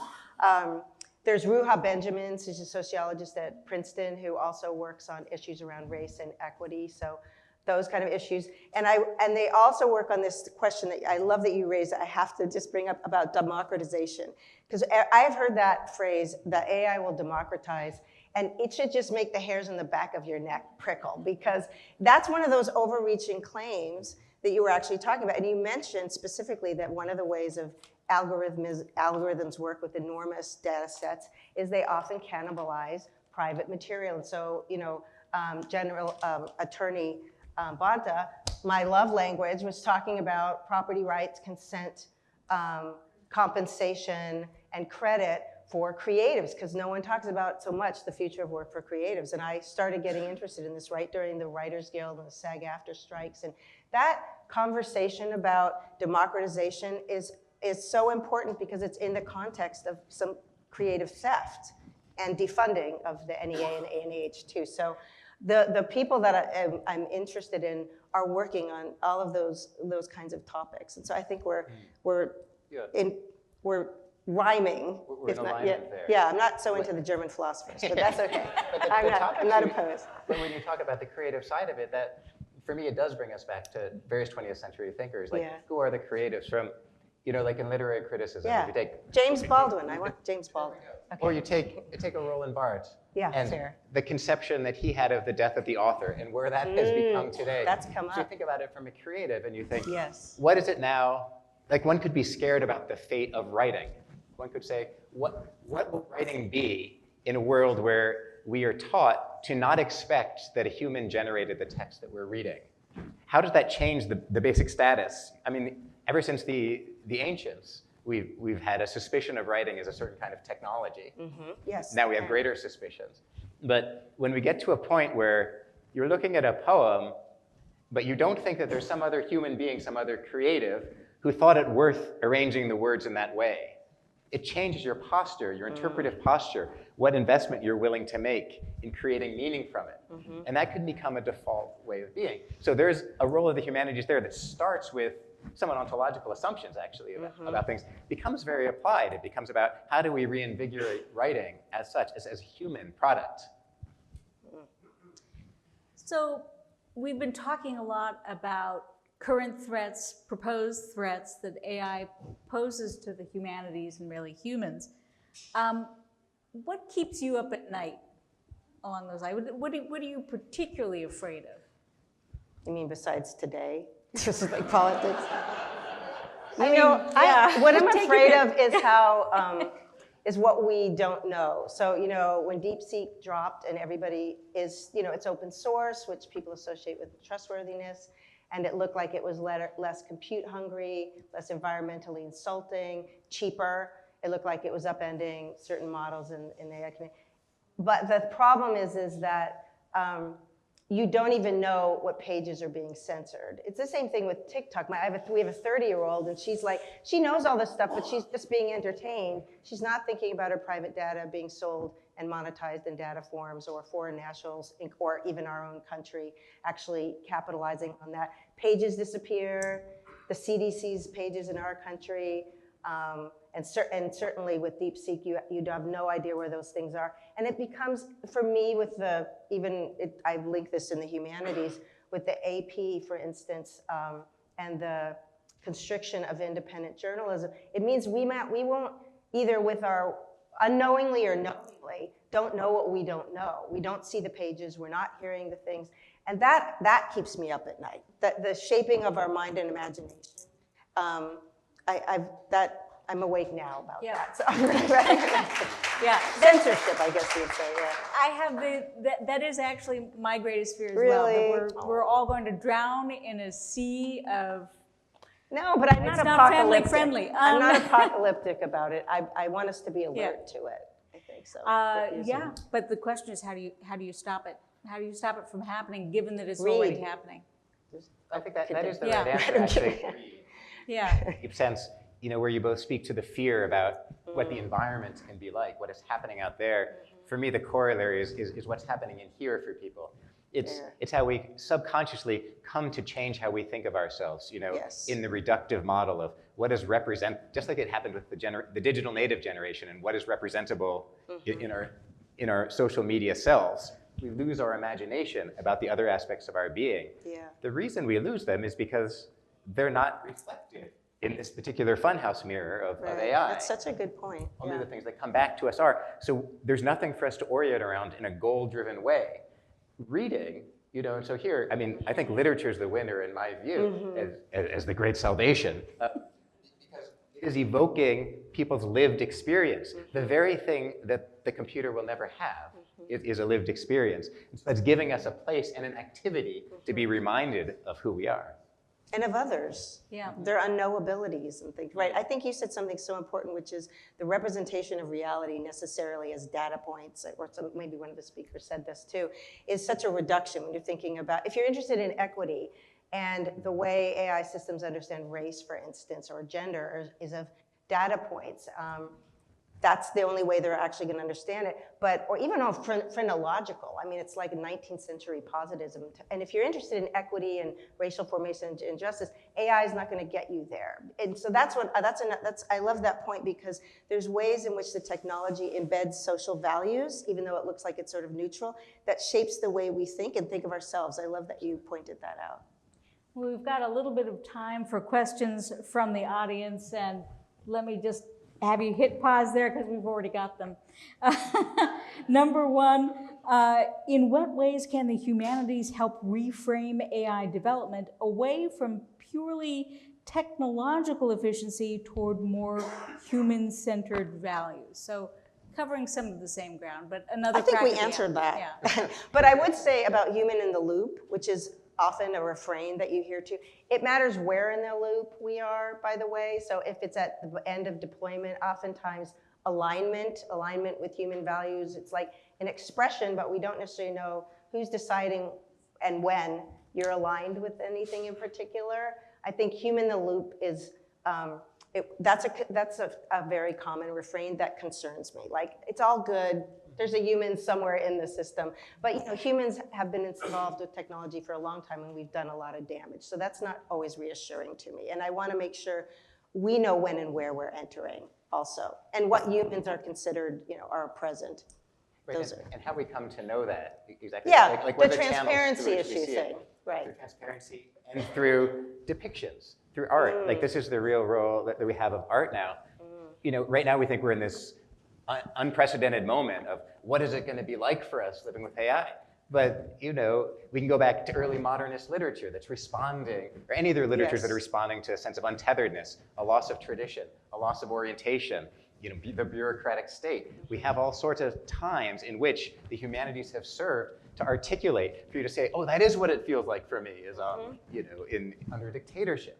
There's Ruha Benjamin, she's a sociologist at Princeton who also works on issues around race and equity, so those kind of issues. And they also work on this question that I love that you raised, I have to just bring up about democratization. Because I've heard that phrase, that AI will democratize, and it should just make the hairs on the back of your neck prickle, because that's one of those overreaching claims that you were actually talking about. And you mentioned specifically that one of the ways of algorithms work with enormous data sets is they often cannibalize private material. And so, you know, General Attorney Bonta, my love language, was talking about property rights, consent, compensation, and credit for creatives, because no one talks about so much the future of work for creatives. And I started getting interested in this right during the Writers Guild and the SAG-AFTRA strikes. And that conversation about democratization is so important because it's in the context of some creative theft and defunding of the NEA and ANH too. So the people that I'm interested in are working on all of those kinds of topics. And so I think we're rhyming. We're if in not, alignment yeah, there. yeah, I'm not so into the German philosophers, but that's okay. I'm not opposed. But when you talk about the creative side of it, that for me, it does bring us back to various 20th century thinkers. Like, Yeah. who are the creatives from, like in literary criticism, Yeah, if you take, James Baldwin. I want James Baldwin. Okay. or you take a Roland Barthes. Yeah, and fair. the conception that he had of the death of the author and where that has become today. That's come So you up. think about it from a creative and you think, Yes. what is it now? Like, one could be scared about the fate of writing. One could say, what will writing be in a world where we are taught to not expect that a human generated the text that we're reading? How does that change the basic status? I mean, ever since the ancients, we've had a suspicion of writing as a certain kind of technology. Yes. Now we have greater suspicions. But when we get to a point where you're looking at a poem, but you don't think that there's some other human being, some other creative, who thought it worth arranging the words in that way, it changes your posture, your interpretive posture, what investment you're willing to make in creating meaning from it. And that could become a default way of being. So there's a role of the humanities there that starts with somewhat ontological assumptions, actually, about things, becomes very applied. It becomes about how do we reinvigorate writing as such, as a human product. So we've been talking a lot about current threats, proposed threats that AI poses to the humanities and really humans. What keeps you up at night along those lines? What are you particularly afraid of? You mean besides today? Just like politics? yeah. What I'm Take afraid your of is how, is what we don't know. So, when DeepSeek dropped and everybody is, it's open source, which people associate with trustworthiness, and it looked like it was less compute hungry, less environmentally insulting, cheaper. It looked like it was upending certain models in the AI community. But the problem is that you don't even know what pages are being censored. It's the same thing with TikTok. We have a 30-year-old, and she's like, she knows all this stuff, but she's just being entertained. She's not thinking about her private data being sold and monetized in data forms, or foreign nationals, or even our own country actually capitalizing on that. Pages disappear, the CDC's pages in our country, and certainly with DeepSeek, you'd have no idea where those things are. And it becomes, for me, with I've linked this in the humanities, with the AP, for instance, and the constriction of independent journalism, it means we won't, either with our unknowingly or knowingly, don't know what we don't know. We don't see the pages, we're not hearing the things. And that keeps me up at night, the shaping of our mind and imagination. I'm awake now about that. So yeah, censorship, I guess you would say. Yeah. I have that is actually my greatest fear as Really? well. That we're all going to drown in a sea of. No, but I'm not It's apocalyptic. not family friendly. I'm not apocalyptic about it. I want us to be alert to it. I think so. Yeah, but the question is, how do you stop it? How do you stop it from happening, given that it's already happening? I think that is the Yeah. right answer, actually. Yeah. In sense, where you both speak to the fear about what the environment can be like, what is happening out there. For me, the corollary is what's happening in here for people. It's how we subconsciously come to change how we think of ourselves, in the reductive model of what is just like it happened with the digital native generation and what is representable in our social media selves. We lose our imagination about the other aspects of our being. Yeah. The reason we lose them is because they're not reflected in this particular funhouse mirror of AI. That's such a good point. Only the things that come back to us are. So there's nothing for us to orient around in a goal-driven way. Reading, and so here, I think literature is the winner in my view as the great salvation. Because it is evoking people's lived experience. The very thing that the computer will never have is a lived experience. And so it's giving us a place and an activity to be reminded of who we are. And of others. Yeah. Their unknowabilities and things. Right. I think you said something so important, which is the representation of reality necessarily as data points, or maybe one of the speakers said this too, is such a reduction when you're thinking about, if you're interested in equity and the way AI systems understand race, for instance, or gender is of data points. that's the only way they're actually going to understand it. But, or even on phrenological, I mean, it's like 19th century positivism. And if you're interested in equity and racial formation and justice, AI is not going to get you there. And so that's what, I love that point, because there's ways in which the technology embeds social values, even though it looks like it's sort of neutral, that shapes the way we think and think of ourselves. I love that you pointed that out. Well, we've got a little bit of time for questions from the audience, and let me just have you hit pause there because we've already got them. Number one, in what ways can the humanities help reframe AI development away from purely technological efficiency toward more human-centered values? So covering some of the same ground, but another I think we crack at the answered end. that. Yeah. But I would say about human in the loop, which is often a refrain that you hear too. It matters where in the loop we are, by the way. So if it's at the end of deployment, oftentimes alignment with human values, it's like an expression, but we don't necessarily know who's deciding and when you're aligned with anything in particular. I think human in the loop is, that's a very common refrain that concerns me. Like, it's all good. There's a human somewhere in the system. But you know, humans have been involved with technology for a long time, and we've done a lot of damage. So that's not always reassuring to me. And I want to make sure we know when and where we're entering also, and what humans are considered, you know, are present. Right, and how we come to know that, exactly. Yeah, like the what are channels transparency through which we issue see thing, it? right. Through transparency and through depictions, through art. Like, this is the real role that we have of art now. You know, right now we think we're in this unprecedented moment of what is it going to be like for us living with AI? But, you know, we can go back to early modernist literature that's responding, or any other literatures that are responding to a sense of untetheredness, a loss of tradition, a loss of orientation, you know, the bureaucratic state. We have all sorts of times in which the humanities have served to articulate, for you to say, oh, that is what it feels like for me, is you know, under dictatorship.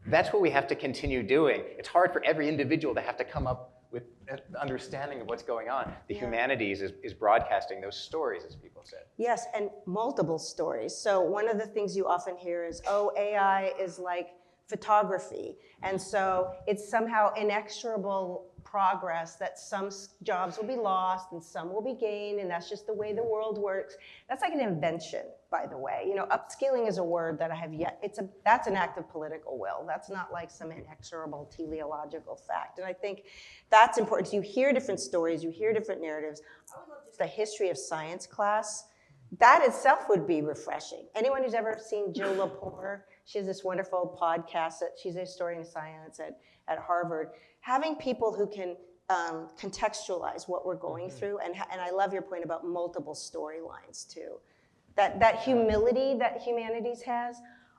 That's what we have to continue doing. It's hard for every individual to have to come up with an understanding of what's going on. The humanities is broadcasting those stories, as people said. Yes, and multiple stories. So one of the things you often hear is, oh, AI is like photography. And so it's somehow inexorable progress that some jobs will be lost and some will be gained, and that's just the way the world works. That's like an invention, by the way. You know, upskilling is a word that I have yet, that's an act of political will. That's not like some inexorable teleological fact. And I think that's important. So you hear different stories, you hear different narratives. I would love just a history of science class. That itself would be refreshing. Anyone who's ever seen Jill Lepore, she has this wonderful podcast, she's a historian of science at Harvard. Having people who can contextualize what we're going through, and I love your point about multiple storylines too. That humility that humanities has,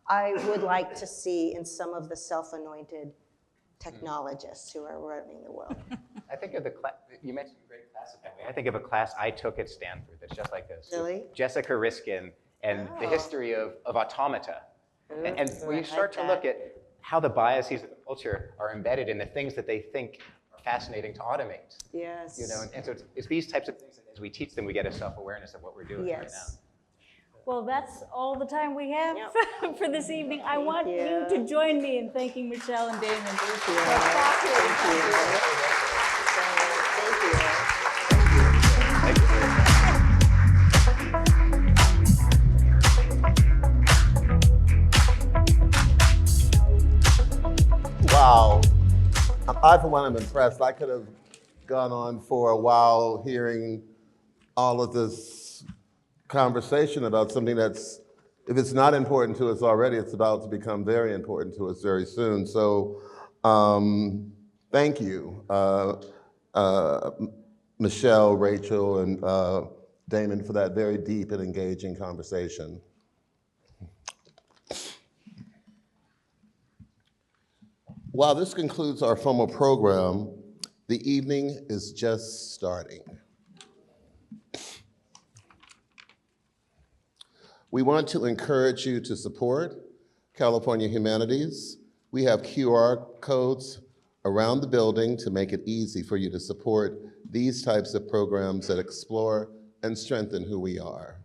I would like to see in some of the self-anointed technologists who are running the world. I think of the class, you mentioned a great class. I think of a class I took at Stanford that's just like this. Really? Jessica Riskin and the history of automata. And when you start to look at how the biases of the culture are embedded in the things that they think are fascinating to automate. Yes. You know, and so it's these types of things that as we teach them, we get a self-awareness of what we're doing right now. Well, that's all the time we have for this evening. I want you to join me in thanking Michelle and Damon. Thank you. Wow. I, for one, am impressed. I could have gone on for a while hearing all of this conversation about something that's, if it's not important to us already, it's about to become very important to us very soon. So thank you, Michelle, Rachel, and Damon, for that very deep and engaging conversation. While this concludes our formal program, the evening is just starting. We want to encourage you to support California Humanities. We have QR codes around the building to make it easy for you to support these types of programs that explore and strengthen who we are.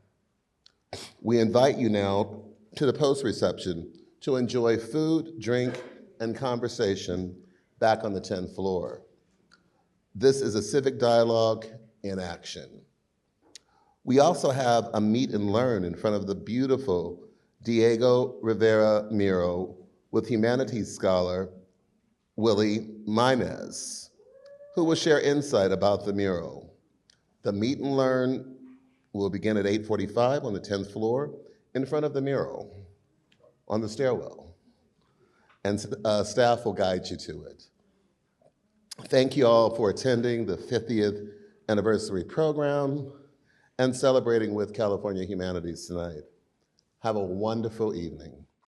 We invite you now to the post-reception to enjoy food, drink, and conversation back on the 10th floor. This is a civic dialogue in action. We also have a meet and learn in front of the beautiful Diego Rivera Miro with humanities scholar Willie Maimez, who will share insight about the mural. The meet and learn will begin at 8:45 on the 10th floor in front of the mural on the stairwell, and staff will guide you to it. Thank you all for attending the 50th anniversary program and celebrating with California Humanities tonight. Have a wonderful evening.